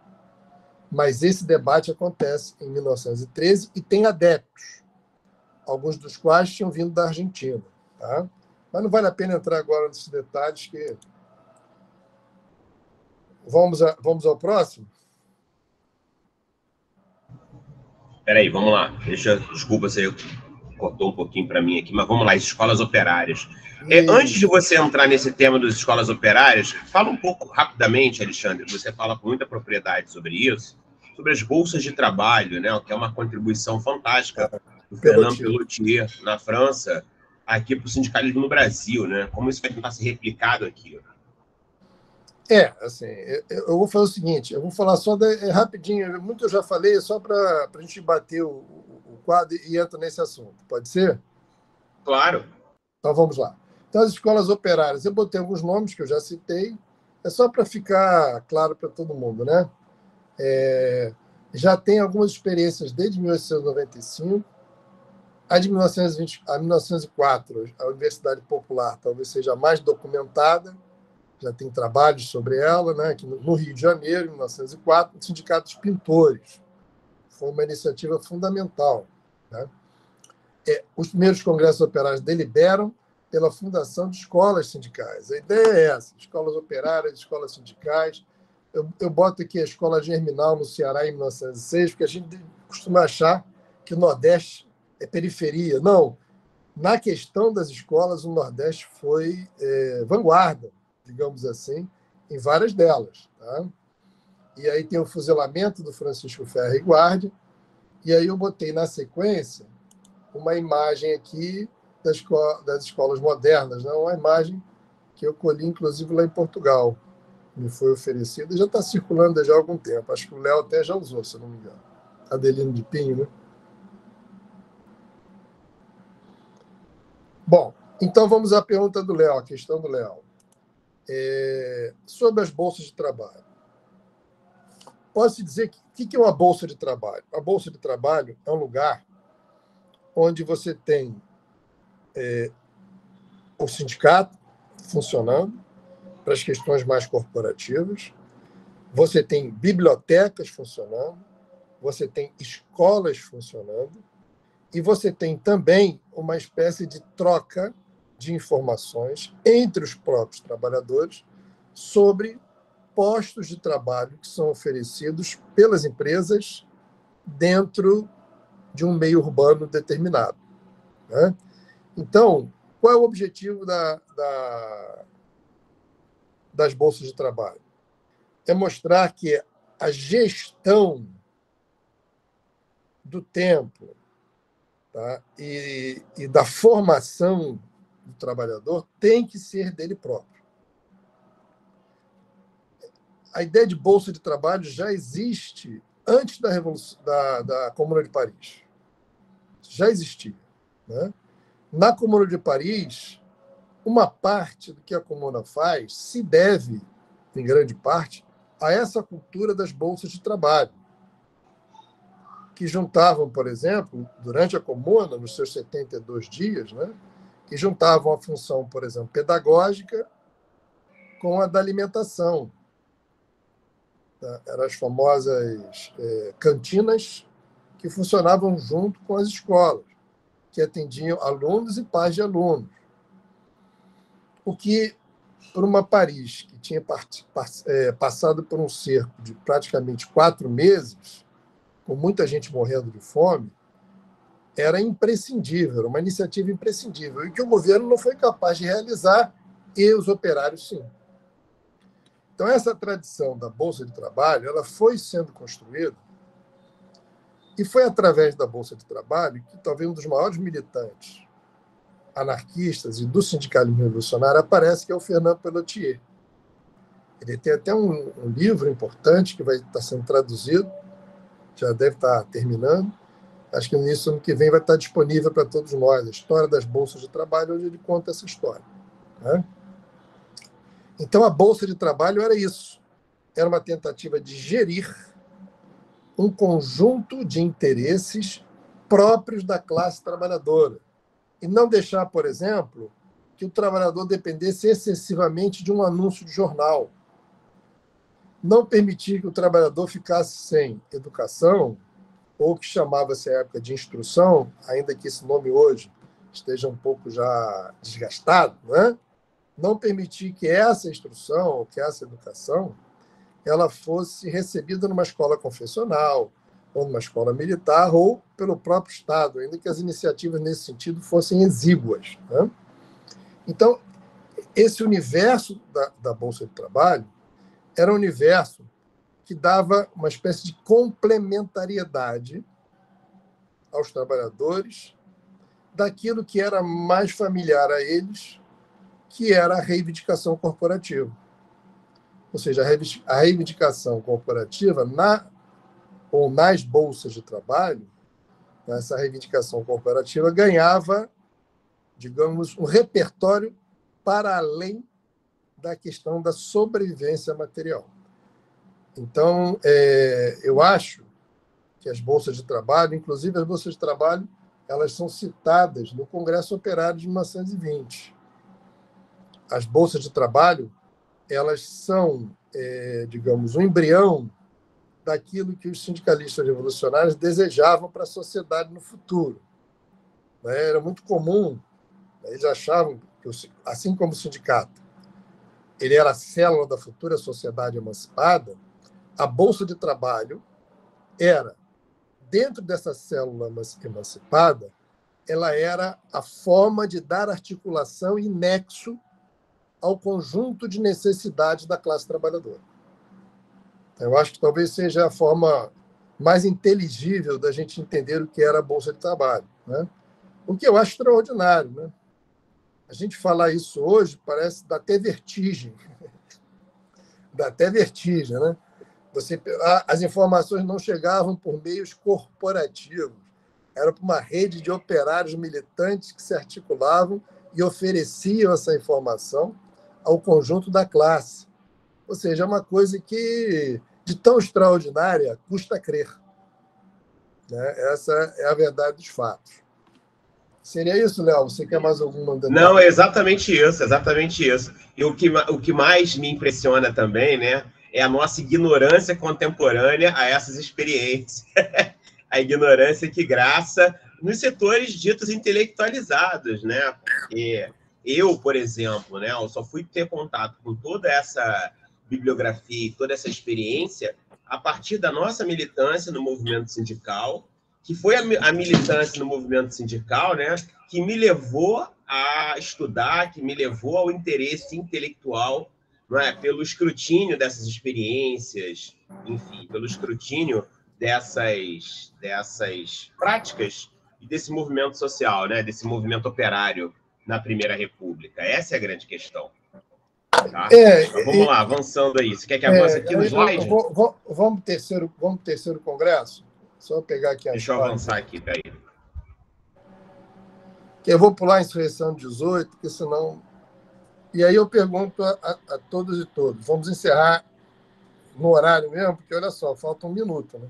Mas esse debate acontece em 1913 e tem adeptos, alguns dos quais tinham vindo da Argentina. Tá? Mas não vale a pena entrar agora nesses detalhes. Vamos ao próximo? Espera aí, vamos lá. Desculpa se eu cortou um pouquinho para mim aqui, mas vamos lá, escolas operárias. Antes de você entrar nesse tema das escolas operárias, fala um pouco rapidamente, Alexandre, você fala com muita propriedade sobre isso, sobre as bolsas de trabalho, né, que é uma contribuição fantástica do Fernando Pelloutier na França, aqui para o sindicalismo no Brasil, né? Como isso vai tentar ser replicado aqui? Assim, eu vou fazer o seguinte, eu vou falar só rapidinho, muito eu já falei, só para a gente bater o quadro e entrar nesse assunto. Pode ser? Claro. Então, vamos lá. Então, as escolas operárias, eu botei alguns nomes que eu já citei, é só para ficar claro para todo mundo, né? Já tem algumas experiências desde 1895, a de 1920, a 1904, a Universidade Popular talvez seja a mais documentada, já tem trabalhos sobre ela, né? Aqui no Rio de Janeiro, em 1904, o Sindicato dos Pintores. Foi uma iniciativa fundamental, né? Os primeiros congressos operários deliberam pela fundação de escolas sindicais. A ideia é essa, escolas operárias, escolas sindicais. Eu boto aqui a Escola Germinal no Ceará em 1906, porque a gente costuma achar que o Nordeste é periferia. Não, na questão das escolas, o Nordeste foi vanguarda, digamos assim, em várias delas. Tá? E aí tem o fuzilamento do Francisco Ferro e Guardia, e aí eu botei na sequência uma imagem aqui das escolas modernas, né? Uma imagem que eu colhi, inclusive, lá em Portugal. Me foi oferecida e já está circulando já há algum tempo. Acho que o Léo até já usou, se eu não me engano. Adelino de Pinho, né? Bom, então vamos à pergunta do Léo, a questão do Léo. Sobre as bolsas de trabalho. Posso dizer que o que é uma bolsa de trabalho? A bolsa de trabalho é um lugar onde você tem o sindicato funcionando para as questões mais corporativas, você tem bibliotecas funcionando, você tem escolas funcionando e você tem também uma espécie de troca de informações entre os próprios trabalhadores sobre postos de trabalho que são oferecidos pelas empresas dentro de um meio urbano determinado, né? Então, qual é o objetivo das bolsas de trabalho? É mostrar que a gestão do tempo, tá, e da formação do trabalhador tem que ser dele próprio. A ideia de bolsa de trabalho já existe antes da Revolução, da Comuna de Paris. Já existia, né? Na Comuna de Paris, uma parte do que a Comuna faz se deve, em grande parte, a essa cultura das bolsas de trabalho, que juntavam, por exemplo, durante a Comuna, nos seus 72 dias, né, que juntavam a função, por exemplo, pedagógica com a da alimentação. Eram as famosas cantinas que funcionavam junto com as escolas, que atendiam alunos e pais de alunos. O que, por uma Paris que tinha passado por um cerco de praticamente 4 meses, com muita gente morrendo de fome, era imprescindível, era uma iniciativa imprescindível, e que o governo não foi capaz de realizar, e os operários, sim. Então, essa tradição da Bolsa de Trabalho ela foi sendo construída, e foi através da Bolsa de Trabalho que talvez um dos maiores militantes anarquistas e do sindicalismo revolucionário aparece, que é o Fernand Pelloutier. Ele tem até um livro importante que vai estar sendo traduzido, já deve estar terminando. Acho que no início do ano que vem vai estar disponível para todos nós, a história das bolsas de trabalho, onde ele conta essa história, né? Então, a Bolsa de Trabalho era isso. Era uma tentativa de gerir um conjunto de interesses próprios da classe trabalhadora e não deixar, por exemplo, que o trabalhador dependesse excessivamente de um anúncio de jornal. Não permitir que o trabalhador ficasse sem educação, ou que chamava-se à época de instrução, ainda que esse nome hoje esteja um pouco já desgastado, né? Não permitir que essa instrução, ou que essa educação, ela fosse recebida numa escola confessional, ou numa escola militar, ou pelo próprio Estado, ainda que as iniciativas nesse sentido fossem exíguas, né? Então, esse universo da Bolsa de Trabalho era um universo que dava uma espécie de complementariedade aos trabalhadores daquilo que era mais familiar a eles, que era a reivindicação corporativa. Ou seja, a reivindicação corporativa nas bolsas de trabalho, essa reivindicação corporativa ganhava digamos, um repertório para além da questão da sobrevivência material. Então, eu acho que as bolsas de trabalho, inclusive as bolsas de trabalho, elas são citadas no Congresso Operário de 1920. As bolsas de trabalho, elas são, digamos, um embrião daquilo que os sindicalistas revolucionários desejavam para a sociedade no futuro. Era muito comum, eles achavam que, assim como o sindicato, ele era a célula da futura sociedade emancipada, a bolsa de trabalho era, dentro dessa célula emancipada, ela era a forma de dar articulação e nexo ao conjunto de necessidades da classe trabalhadora. Eu acho que talvez seja a forma mais inteligível da gente entender o que era a bolsa de trabalho, né? O que eu acho extraordinário, né? A gente falar isso hoje parece dar até vertigem. Dá até vertigem, né? As informações não chegavam por meios corporativos. Era por uma rede de operários militantes que se articulavam e ofereciam essa informação ao conjunto da classe. Ou seja, é uma coisa que, de tão extraordinária, custa crer. Né? Essa é a verdade dos fatos. Seria isso, Léo? Você quer mais alguma? Não, é exatamente isso, exatamente isso. E o que mais me impressiona também, né, é a nossa ignorância contemporânea a essas experiências. A ignorância que graça nos setores ditos intelectualizados, né? Porque eu, por exemplo, né, eu só fui ter contato com toda essa bibliografia e toda essa experiência a partir da nossa militância no movimento sindical, que foi a militância no movimento sindical, né, que me levou a estudar, que me levou ao interesse intelectual, não é, pelo escrutínio dessas experiências, enfim, pelo escrutínio dessas práticas e desse movimento social, né, desse movimento operário na Primeira República. Essa é a grande questão. Tá? Então, vamos lá, avançando aí. Você quer que avance aqui no slide? Vamos terceiro congresso? Só pegar aqui a Deixa eu avançar aqui, peraí. Eu vou pular a insurreição 18, porque senão... E aí eu pergunto a todos e todos. Vamos encerrar no horário mesmo, porque, olha só, falta 1 minuto, né?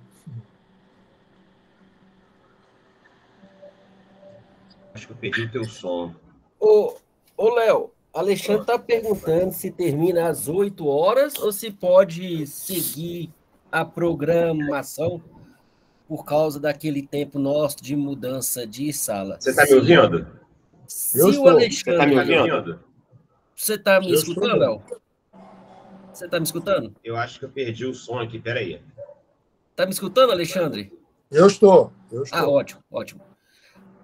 Acho que eu perdi o teu som. Ô, Léo, Alexandre está perguntando se termina às 8 horas ou se pode seguir a programação por causa daquele tempo nosso de mudança de sala. Você está me ouvindo? Se o Alexandre... Você está me ouvindo? Você está me escutando, Léo? Você está me escutando? Eu acho que eu perdi o som aqui, peraí. Está me escutando, Alexandre? Eu estou. Ah, ótimo, ótimo.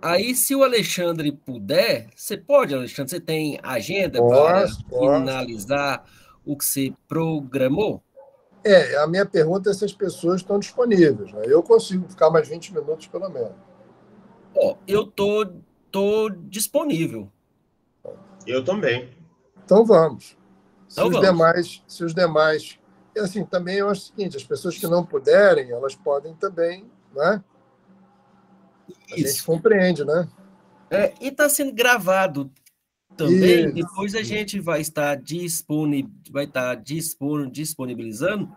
Aí, se o Alexandre puder, você pode, Alexandre? Você tem agenda para finalizar o que você programou? A minha pergunta é se as pessoas estão disponíveis. Né? Eu consigo ficar mais 20 minutos, pelo menos. Eu tô disponível. Eu também. Então vamos. Então Se os demais... E assim, também eu acho o seguinte, as pessoas que não puderem, elas podem também, né? A gente compreende, né? E está sendo gravado também. Isso. Depois a gente vai estar disponibilizando,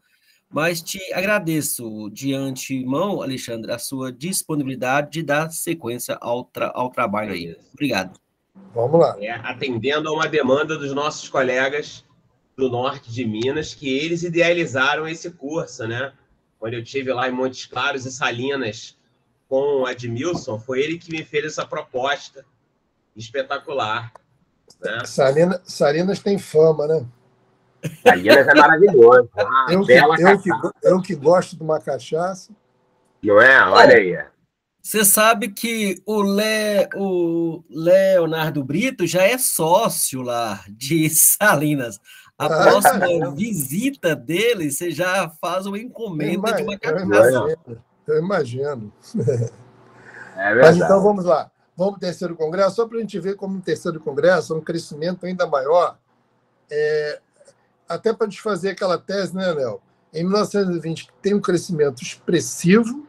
mas te agradeço de antemão, Alexandre, a sua disponibilidade de dar sequência ao trabalho aí. Obrigado. Vamos lá. Atendendo a uma demanda dos nossos colegas do norte de Minas, que eles idealizaram esse curso, né? Quando eu estive lá em Montes Claros e Salinas com o Admilson, foi ele que me fez essa proposta espetacular. Né? Salinas tem fama, né? Salinas é maravilhoso. Eu que gosto de uma cachaça. Não é? Olha aí. Você sabe que o Leonardo Brito já é sócio lá de Salinas. A próxima visita dele, você já faz uma encomenda de uma cachaça. Eu imagino. Mas então vamos lá. Vamos para o terceiro congresso, só para a gente ver como o terceiro congresso é um crescimento ainda maior. Até para desfazer aquela tese, né, Léo? Em 1920 tem um crescimento expressivo,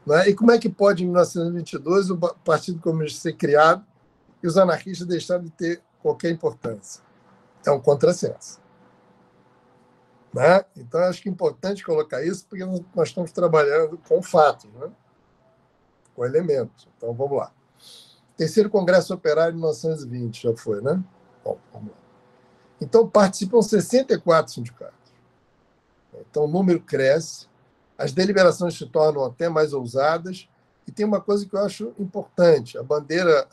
né? E como é que pode, em 1922, o Partido Comunista ser criado e os anarquistas deixaram de ter qualquer importância. É um contrassenso. Né? Então, acho que é importante colocar isso, porque nós estamos trabalhando com fatos, né? Com elementos. Então, vamos lá. Terceiro Congresso Operário de 1920, já foi, né? Bom, vamos lá. Então, participam 64 sindicatos. Então, o número cresce, as deliberações se tornam até mais ousadas, e tem uma coisa que eu acho importante. A bandeira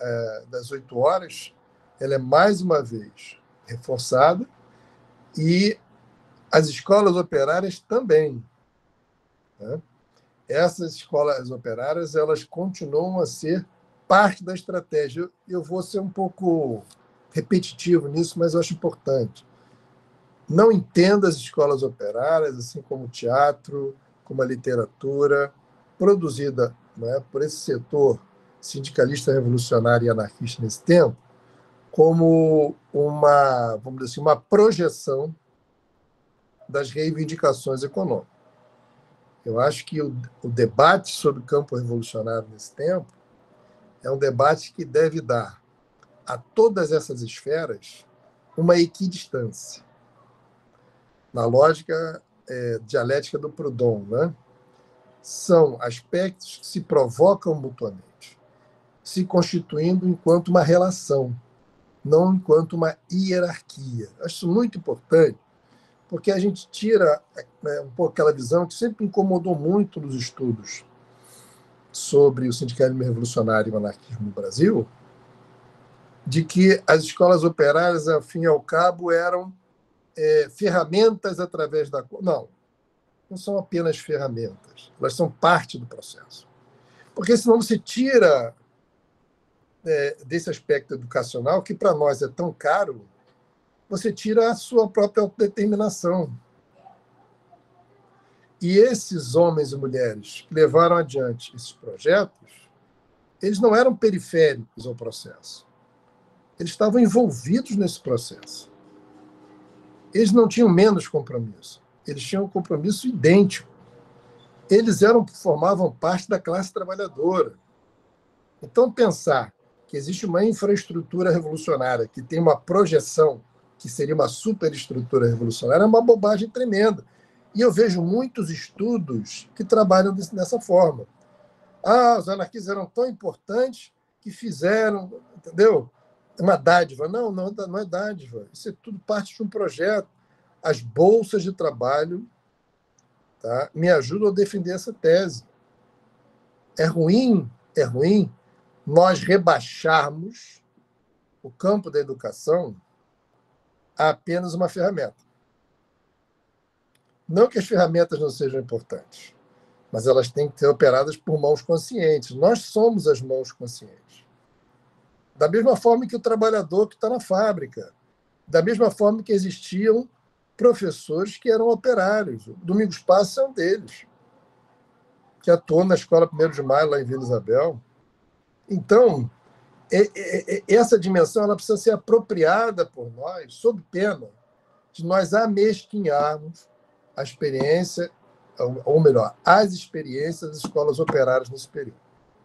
das 8 horas, ela é mais uma vez reforçada, e as escolas operárias também. Né? Essas escolas operárias, elas continuam a ser parte da estratégia. Eu vou ser um pouco repetitivo nisso, mas eu acho importante. Não entenda as escolas operárias, assim como o teatro, como a literatura, produzida, né, por esse setor sindicalista revolucionário e anarquista nesse tempo, como uma, vamos dizer assim, uma projeção das reivindicações econômicas. Eu acho que o debate sobre o campo revolucionário nesse tempo é um debate que deve dar a todas essas esferas uma equidistância. Na lógica dialética do Proudhon, né? São aspectos que se provocam mutuamente, se constituindo enquanto uma relação, não enquanto uma hierarquia. Acho isso muito importante, porque a gente tira um pouco aquela visão que sempre incomodou muito nos estudos sobre o sindicalismo revolucionário e o anarquismo no Brasil, de que as escolas operárias, ao fim e ao cabo, eram ferramentas através da qual... Não são apenas ferramentas, elas são parte do processo. Porque senão você tira desse aspecto educacional, que para nós é tão caro, você tira a sua própria autodeterminação. E esses homens e mulheres que levaram adiante esses projetos, eles não eram periféricos ao processo. Eles estavam envolvidos nesse processo. Eles não tinham menos compromisso. Eles tinham um compromisso idêntico. Eles formavam parte da classe trabalhadora. Então, pensar que existe uma infraestrutura revolucionária que tem uma projeção que seria uma superestrutura revolucionária, é uma bobagem tremenda. E eu vejo muitos estudos que trabalham dessa forma. Os anarquistas eram tão importantes que fizeram, entendeu? Uma dádiva. Não é dádiva. Isso é tudo parte de um projeto. As bolsas de trabalho, tá, me ajudam a defender essa tese. É ruim nós rebaixarmos o campo da educação a apenas uma ferramenta. Não que as ferramentas não sejam importantes, mas elas têm que ser operadas por mãos conscientes. Nós somos as mãos conscientes. Da mesma forma que o trabalhador que está na fábrica, da mesma forma que existiam professores que eram operários. O Domingos Passos é um deles, que atuou na Escola 1º de Maio, lá em Vila Isabel. Então, essa dimensão ela precisa ser apropriada por nós, sob pena de nós amesquinharmos a experiência, ou melhor, as experiências das escolas operárias nesse período.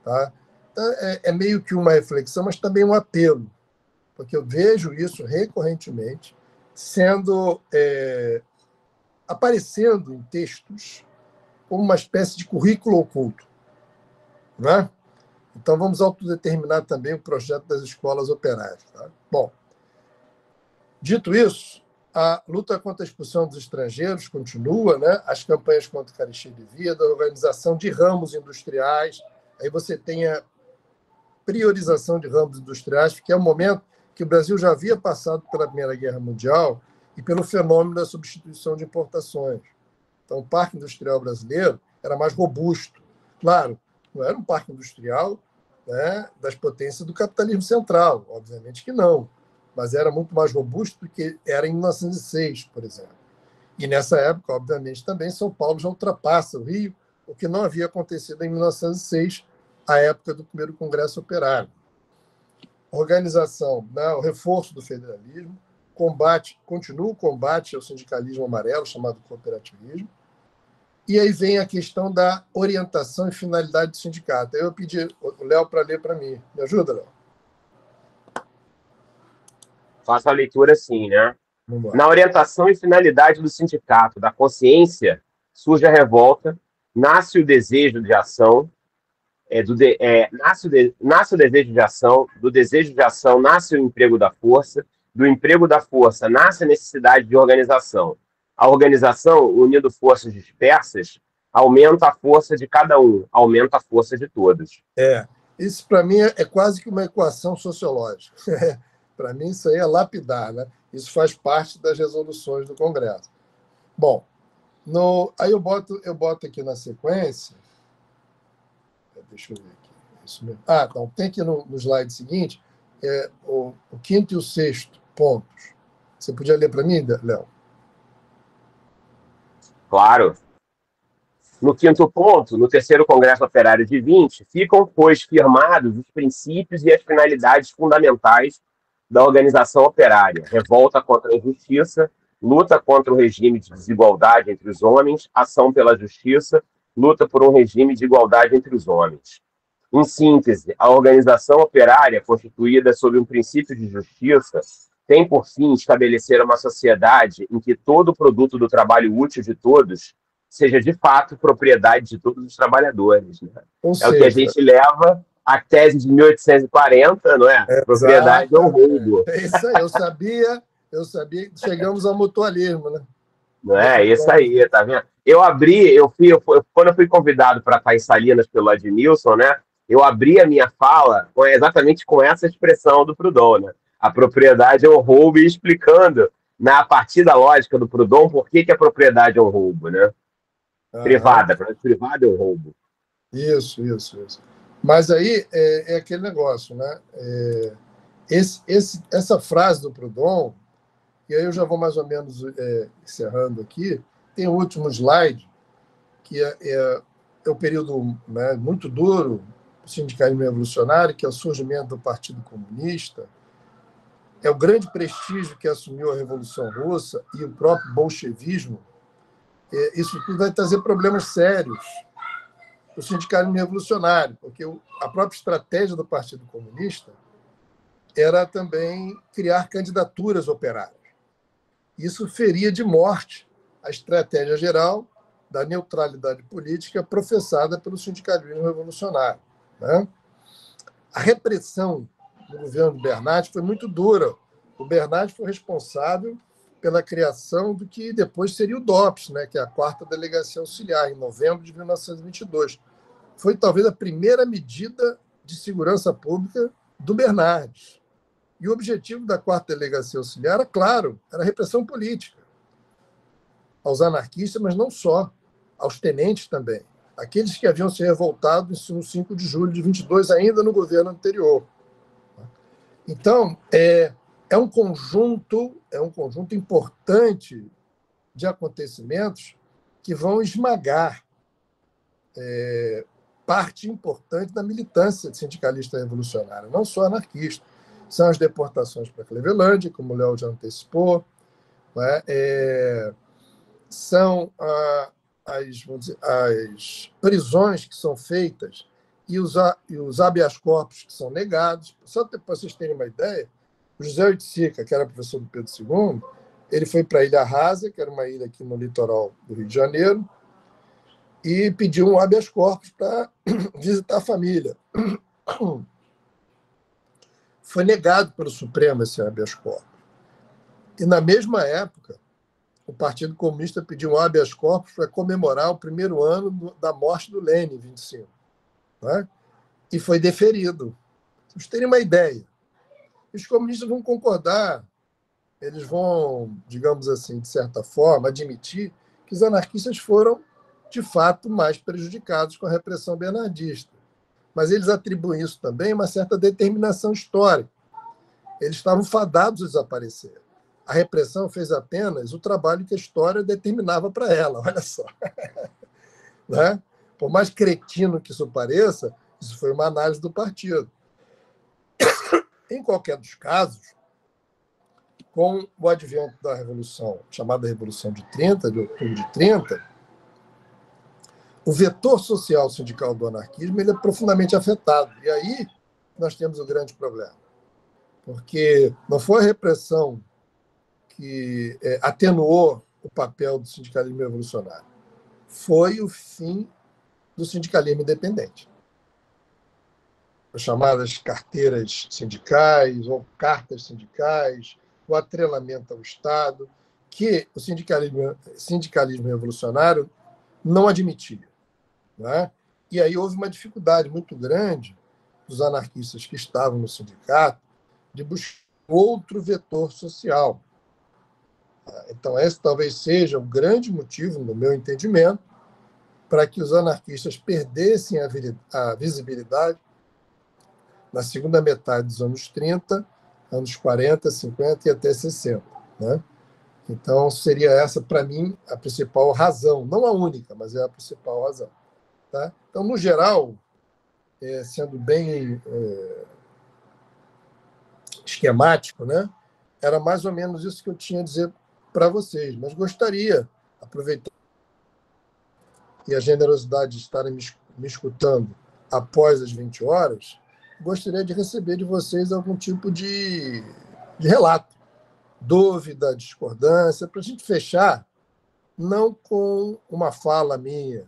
Tá? Então, é meio que uma reflexão, mas também um apelo, porque eu vejo isso recorrentemente aparecendo em textos como uma espécie de currículo oculto. Né? Então, vamos autodeterminar também o projeto das escolas operárias. Tá? Bom, dito isso, a luta contra a expulsão dos estrangeiros continua, né? As campanhas contra a carestia de vida, a organização de ramos industriais, aí você tem a priorização de ramos industriais, que é o momento que o Brasil já havia passado pela Primeira Guerra Mundial e pelo fenômeno da substituição de importações. Então, o parque industrial brasileiro era mais robusto. Claro, não era um parque industrial, né, das potências do capitalismo central, obviamente que não, mas era muito mais robusto do que era em 1906, por exemplo. E nessa época, obviamente, também São Paulo já ultrapassa o Rio, o que não havia acontecido em 1906, a época do primeiro Congresso Operário. Organização, né, o reforço do federalismo, continua o combate ao sindicalismo amarelo, chamado cooperativismo, e aí vem a questão da orientação e finalidade do sindicato. Aí eu pedi o Léo para ler para mim. Me ajuda, Léo? Faço a leitura assim, né? Vamos lá. Na orientação e finalidade do sindicato, da consciência, surge a revolta, nasce o desejo de ação, nasce o desejo de ação, do desejo de ação nasce o emprego da força, do emprego da força nasce a necessidade de organização. A organização, unindo forças dispersas, aumenta a força de cada um, aumenta a força de todos. Isso, para mim, é quase que uma equação sociológica. Para mim, isso aí é lapidar, né? Isso faz parte das resoluções do Congresso. Bom, aí eu boto aqui na sequência. Deixa eu ver aqui. Isso mesmo. Então, tem aqui no slide seguinte o quinto e o sexto pontos. Você podia ler para mim, Léo? Claro. No quinto ponto, no terceiro Congresso Operário de 20, ficam, pois, firmados os princípios e as finalidades fundamentais da organização operária: revolta contra a injustiça, luta contra o regime de desigualdade entre os homens, ação pela justiça, luta por um regime de igualdade entre os homens. Em síntese, a organização operária, constituída sob um princípio de justiça, tem por fim estabelecer uma sociedade em que todo o produto do trabalho útil de todos seja de fato propriedade de todos os trabalhadores. Né? O que a gente leva à tese de 1840, não é? Propriedade ou roubo. É isso aí, eu sabia que chegamos ao mutualismo, né? Não é? Isso aí, tá vendo? Quando eu fui convidado para estar em Salinas pelo Admilson, né? Eu abri a minha fala exatamente com essa expressão do Proudhon, né? A propriedade é um roubo, e explicando, a partir da lógica do Proudhon, por que a propriedade é um roubo, né? Privada é um roubo. Isso. Mas aí é aquele negócio, né? Essa frase do Proudhon, e aí eu já vou mais ou menos encerrando aqui, tem o último slide, que é o período, né, muito duro do sindicalismo revolucionário, que é o surgimento do Partido Comunista, é o grande prestígio que assumiu a Revolução Russa e o próprio bolchevismo. Isso tudo vai trazer problemas sérios para o sindicalismo revolucionário, porque a própria estratégia do Partido Comunista era também criar candidaturas operárias. Isso feria de morte a estratégia geral da neutralidade política professada pelo sindicalismo revolucionário. Né? A repressão do governo do Bernardes foi muito dura. O Bernardes foi responsável pela criação do que depois seria o DOPS, né, que é a 4ª Delegacia Auxiliar, em novembro de 1922. Foi talvez a primeira medida de segurança pública do Bernardes. E o objetivo da 4ª Delegacia Auxiliar era, claro, era a repressão política aos anarquistas, mas não só, aos tenentes também, aqueles que haviam se revoltado no 5 de julho de 22, ainda no governo anterior. Então, é um conjunto importante de acontecimentos que vão esmagar parte importante da militância sindicalista revolucionária, não só anarquista. São as deportações para Clevelândia, como o Léo já antecipou, né? São as prisões que são feitas e os habeas corpus que são negados. Só para vocês terem uma ideia, o José Oiticica, que era professor do Pedro II, ele foi para a Ilha Rasa, que era uma ilha aqui no litoral do Rio de Janeiro, e pediu um habeas corpus para visitar a família. Foi negado pelo Supremo esse habeas corpus. E, na mesma época, o Partido Comunista pediu um habeas corpus para comemorar o primeiro ano da morte do Lênin, em 25. Né? E foi deferido. Para vocês terem uma ideia. Os comunistas vão concordar, eles vão, digamos assim, de certa forma, admitir que os anarquistas foram, de fato, mais prejudicados com a repressão bernardista. Mas eles atribuem isso também a uma certa determinação histórica. Eles estavam fadados a desaparecer. A repressão fez apenas o trabalho que a história determinava para ela, olha só. Né? Por mais cretino que isso pareça, isso foi uma análise do partido. Em qualquer dos casos, com o advento da Revolução, chamada Revolução de 30, de outubro de 30, o vetor social sindical do anarquismo ele é profundamente afetado. E aí nós temos o grande problema. porque não foi a repressão que atenuou o papel do sindicalismo revolucionário. Foi o fim do sindicalismo independente. As chamadas carteiras sindicais ou cartas sindicais, o atrelamento ao Estado, que o sindicalismo revolucionário não admitia. Né? E aí houve uma dificuldade muito grande dos anarquistas que estavam no sindicato de buscar outro vetor social. Então, esse talvez seja o grande motivo, no meu entendimento, para que os anarquistas perdessem a visibilidade na segunda metade dos anos 30, anos 40, 50 e até 60. Né? Então, seria essa, para mim, a principal razão. Não a única, mas é a principal razão. Tá? Então, no geral, sendo bem esquemático, né? Era mais ou menos isso que eu tinha a dizer para vocês. Mas gostaria, aproveitando e a generosidade de estarem me escutando após as 20 horas, gostaria de receber de vocês algum tipo de relato, dúvida, discordância, para a gente fechar, não com uma fala minha,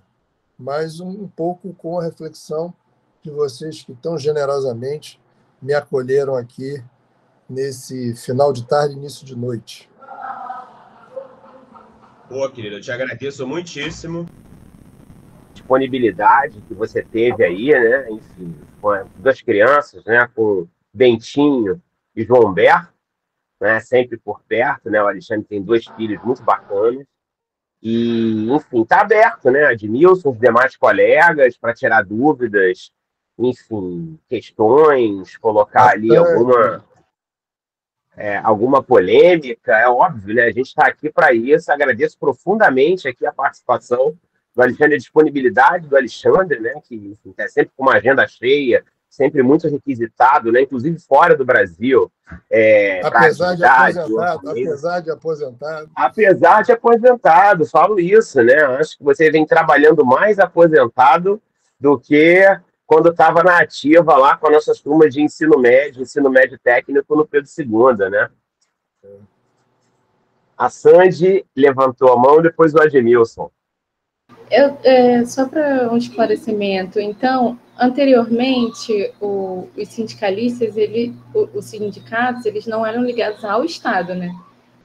mas um pouco com a reflexão de vocês que tão generosamente me acolheram aqui nesse final de tarde, início de noite. Pô, querido, eu te agradeço muitíssimo a disponibilidade que você teve aí, né? Enfim, com as duas crianças, né? Com Bentinho e João Humberto, né? Sempre por perto, né? O Alexandre tem 2 filhos muito bacanas. E, enfim, está aberto, né? Admilson, os demais colegas, para tirar dúvidas, enfim, questões, colocar ali alguma polêmica, é óbvio, né? A gente está aqui para isso. Agradeço profundamente aqui a participação do Alexandre, a disponibilidade do Alexandre, né? Que, enfim, é sempre com uma agenda cheia, sempre muito requisitado, né? Inclusive fora do Brasil. Apesar de aposentado. Apesar de aposentado, falo isso, né? Acho que você vem trabalhando mais aposentado do que quando estava na ativa lá com as nossas turmas de ensino médio técnico no Pedro II, né? A Sandy levantou a mão, depois o Admilson. Só para um esclarecimento, então, anteriormente, os sindicalistas, os sindicatos, eles não eram ligados ao Estado, né?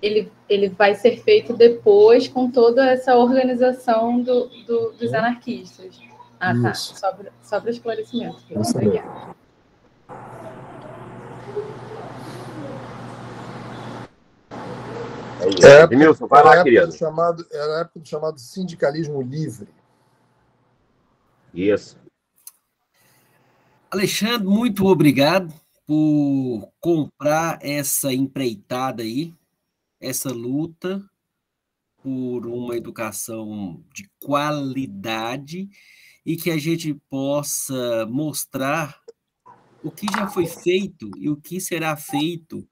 Ele vai ser feito depois com toda essa organização dos anarquistas. Ah, tá. Só para esclarecimento. Obrigada. Admilson, vai lá, querido. Era a época do chamado sindicalismo livre. Isso. Alexandre, muito obrigado por comprar essa empreitada aí, essa luta por uma educação de qualidade e que a gente possa mostrar o que já foi feito e o que será feito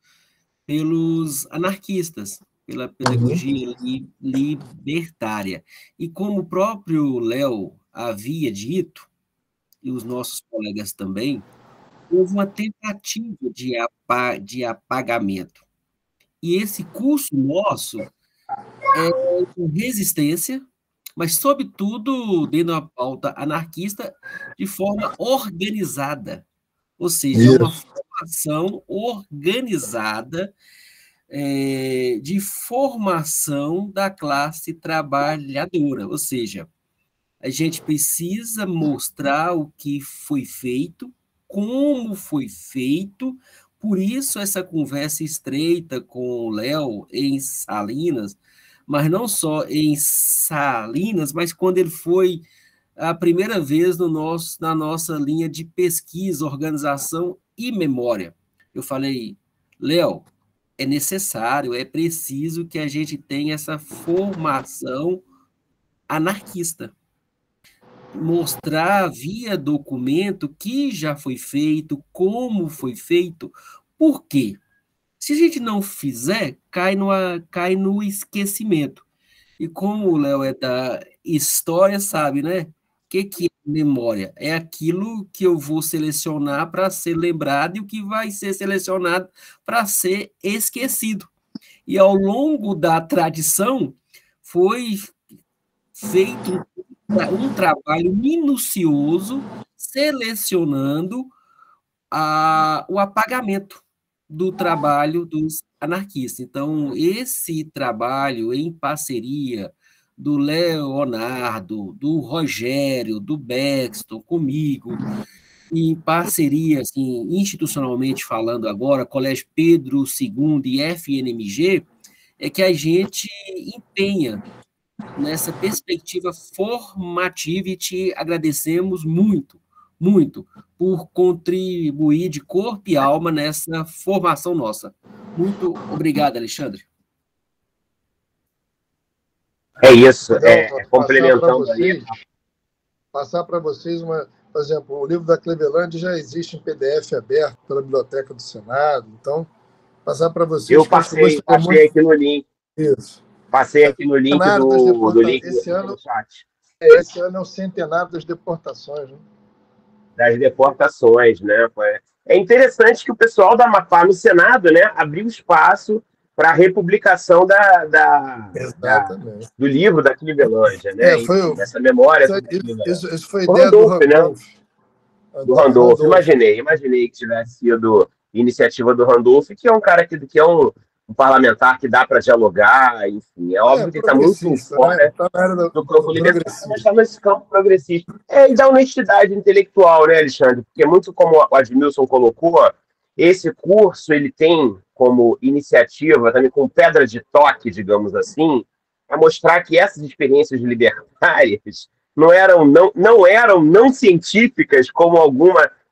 pelos anarquistas, pela pedagogia libertária. E como o próprio Léo havia dito, e os nossos colegas também, houve uma tentativa de apagamento. E esse curso nosso é com resistência, mas, sobretudo, dentro de uma pauta anarquista, de forma organizada. Ou seja, uma formação organizada de formação da classe trabalhadora. Ou seja, a gente precisa mostrar o que foi feito, como foi feito, por isso essa conversa estreita com o Léo em Salinas, mas não só em Salinas, mas quando ele foi a primeira vez na nossa linha de pesquisa, organização e memória. Eu falei, Léo, é necessário, é preciso que a gente tenha essa formação anarquista. Mostrar via documento que já foi feito, como foi feito, por quê? Se a gente não fizer, cai no esquecimento. E como o Léo é da história, sabe, né? que é memória? É aquilo que eu vou selecionar para ser lembrado e o que vai ser selecionado para ser esquecido. E ao longo da tradição foi feito um trabalho minucioso selecionando o apagamento do trabalho dos anarquistas. Então, esse trabalho em parceria do Leonardo, do Rogério, do Bexton, comigo, em parceria, assim, institucionalmente falando agora, Colégio Pedro II e FNMG, é que a gente empenha nessa perspectiva formativa e te agradecemos muito, muito, por contribuir de corpo e alma nessa formação nossa. Muito obrigado, Alexandre. É isso, complementando aí. Passar para vocês por exemplo, o livro da Cleveland já existe em PDF aberto pela Biblioteca do Senado, então, passar para vocês... Eu passei aqui no link. Isso. Passei aqui no link do link do chat. Esse ano é o centenário das deportações, né? Das deportações, né? É interessante que o pessoal da Amapá no Senado, né, abriu espaço para a republicação do livro da Clivelândia, né? Essa memória. Isso foi ideia do Randolph. Né? Do Randolph. Imaginei que tivesse sido iniciativa do Randolph, que é um cara que é um parlamentar que dá para dialogar, enfim. É óbvio que está muito fora, né? Do campo libertário, mas está nesse campo progressista. E da honestidade intelectual, né, Alexandre? Porque muito como o Admilson colocou, esse curso ele tem como iniciativa, também com pedra de toque, digamos assim, é mostrar que essas experiências libertárias não eram não científicas, como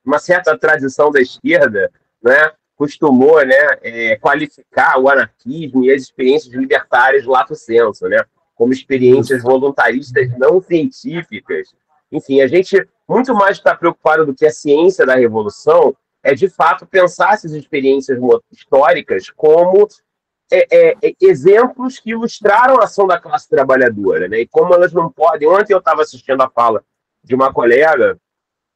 uma certa tradição da esquerda, né, costumou, né, qualificar o anarquismo e as experiências libertárias lato sensu, né, como experiências voluntaristas não científicas. Enfim, a gente muito mais está preocupado do que a ciência da revolução é, de fato, pensar essas experiências históricas como exemplos que ilustraram a ação da classe trabalhadora, né? E como elas não podem... Ontem eu estava assistindo a fala de uma colega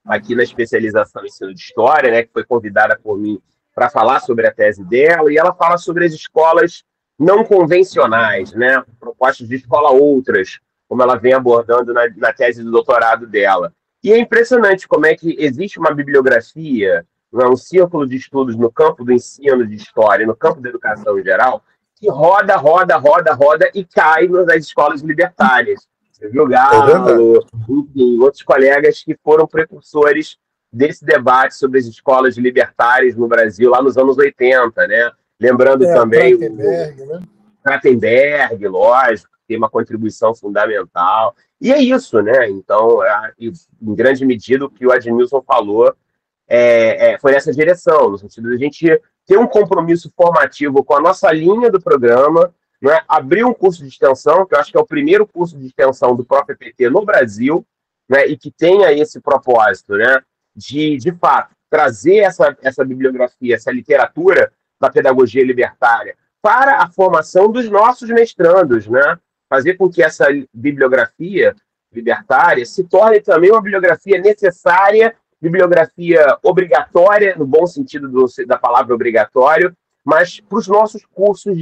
aqui na especialização em ensino de história, né, que foi convidada por mim para falar sobre a tese dela, e ela fala sobre as escolas não convencionais, né, propostas de escola outras, como ela vem abordando na tese do doutorado dela. E é impressionante como é que existe uma bibliografia, um círculo de estudos no campo do ensino de história, no campo da educação em geral, que roda e cai nas escolas libertárias. Você viu Galo, enfim, outros colegas que foram precursores desse debate sobre as escolas libertárias no Brasil, lá nos anos 80, né? Lembrando também né? Krattenberg, lógico, que tem uma contribuição fundamental. E é isso, né? Então, em grande medida, o que o Admilson falou foi nessa direção, no sentido de a gente ter um compromisso formativo com a nossa linha do programa, né? Abrir um curso de extensão, que eu acho que é o primeiro curso de extensão do próprio EPT no Brasil, né? E que tenha esse propósito, né? De fato, trazer essa bibliografia, essa literatura da pedagogia libertária para a formação dos nossos mestrandos, né? Fazer com que essa bibliografia libertária se torne também uma bibliografia necessária, bibliografia obrigatória, no bom sentido da palavra obrigatório, mas para os nossos cursos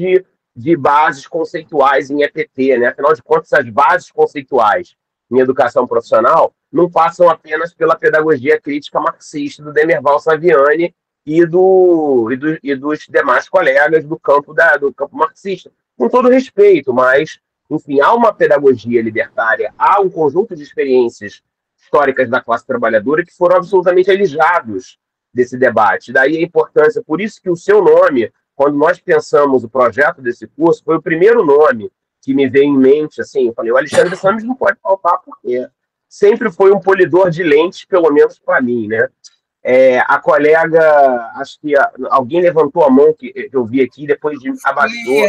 de bases conceituais em EPT, né? Afinal de contas, as bases conceituais em educação profissional não passam apenas pela pedagogia crítica marxista do Demerval Saviani e dos demais colegas do campo marxista. Com todo respeito, mas, enfim, há uma pedagogia libertária, há um conjunto de experiências históricas da classe trabalhadora que foram absolutamente alijados desse debate. Daí a importância, por isso que o seu nome, quando nós pensamos o projeto desse curso, foi o primeiro nome que me veio em mente, assim, eu falei, o Alexandre Sames não pode faltar, porque sempre foi um polidor de lentes, pelo menos para mim, né? A colega, acho que alguém levantou a mão que eu vi aqui, depois abaixou.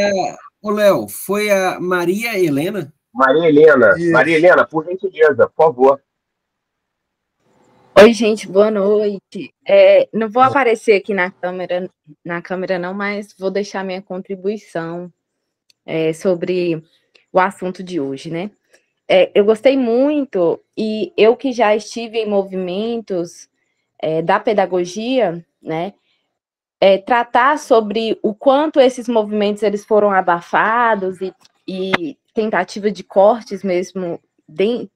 Léo, foi a Maria Helena? Maria Helena. Isso. Maria Helena, por gentileza, por favor. Oi, gente, boa noite. Não vou aparecer aqui na câmera não, mas vou deixar minha contribuição sobre o assunto de hoje, né? eu gostei muito, e eu que já estive em movimentos da pedagogia, né, tratar sobre o quanto esses movimentos eles foram abafados e tentativa de cortes mesmo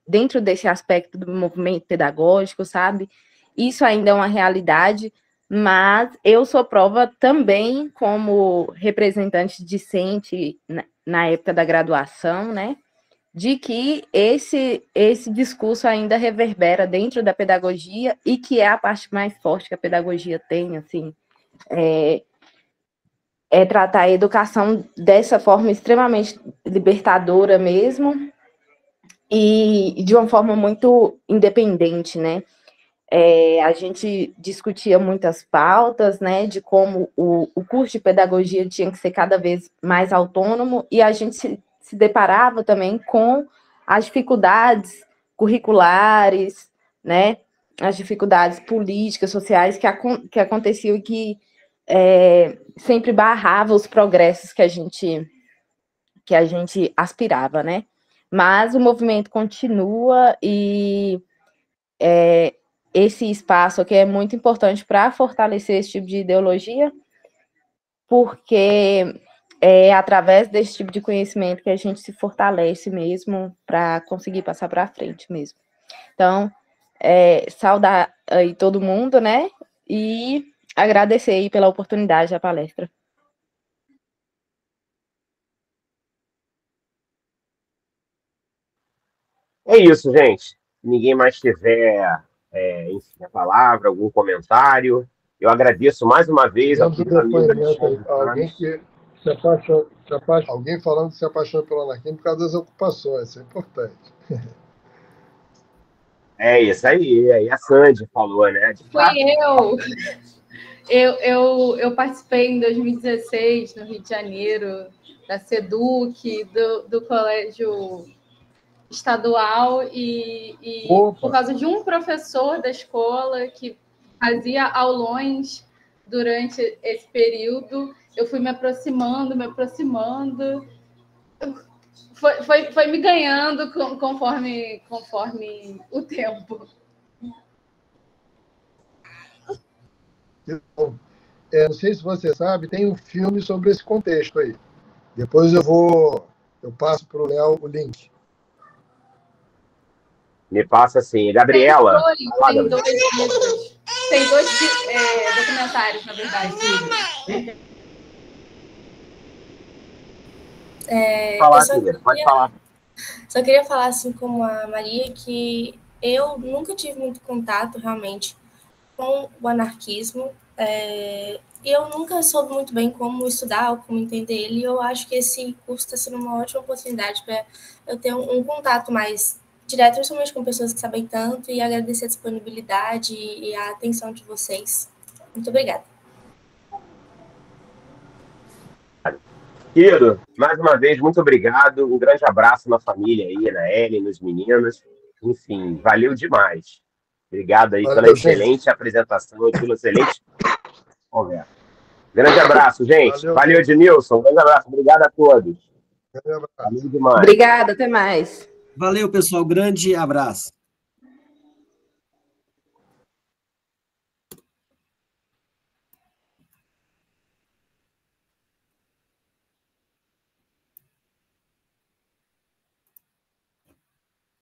dentro desse aspecto do movimento pedagógico, sabe? Isso ainda é uma realidade, mas eu sou prova também como representante discente na época da graduação, né? De que esse discurso ainda reverbera dentro da pedagogia e que é a parte mais forte que a pedagogia tem, assim, tratar a educação dessa forma extremamente libertadora mesmo e de uma forma muito independente, né? A gente discutia muitas pautas, né, de como o curso de pedagogia tinha que ser cada vez mais autônomo, e a gente se deparava também com as dificuldades curriculares, né, as dificuldades políticas, sociais que aconteciam e que sempre barrava os progressos que a gente aspirava, né? Mas o movimento continua e esse espaço aqui é muito importante para fortalecer esse tipo de ideologia, porque é através desse tipo de conhecimento que a gente se fortalece mesmo para conseguir passar para frente mesmo. Então, saudar aí todo mundo, né? E agradecer aí pela oportunidade da palestra. É isso, gente. Se ninguém mais tiver enfim, a palavra, algum comentário, eu agradeço mais uma vez a Temos o todos os amigos. depoimento aí. Alguém que se apaixonou, alguém falando que se apaixonou pelo anarquismo por causa das ocupações, isso é importante. É isso aí a Sandy falou, né? Fui eu participei em 2016, no Rio de Janeiro, da SEDUC, do colégio estadual, e por causa de um professor da escola que fazia aulões durante esse período, eu fui me aproximando, foi me ganhando conforme o tempo. Não sei se você sabe, tem um filme sobre esse contexto aí. Depois eu passo para o Léo o link. Me passa assim, Gabriela. Tem dois livros. Tem dois documentários, na verdade. Pode falar. Só queria falar, assim como a Maria, que eu nunca tive muito contato, realmente, com o anarquismo, e eu nunca soube muito bem como estudar ou como entender ele, e eu acho que esse curso está sendo uma ótima oportunidade para eu ter um contato mais direto, principalmente com pessoas que sabem tanto, e agradecer a disponibilidade e a atenção de vocês. Muito obrigada. Querido, mais uma vez, muito obrigado. Um grande abraço na família aí, na Ellen, nos meninos. Enfim, valeu demais. Obrigado aí pela excelente apresentação e pela excelente conversa. Grande abraço, gente. Valeu, Edmilson. Grande abraço. Obrigado a todos. Grande abraço. Valeu demais. Obrigada, até mais. Valeu, pessoal. Grande abraço.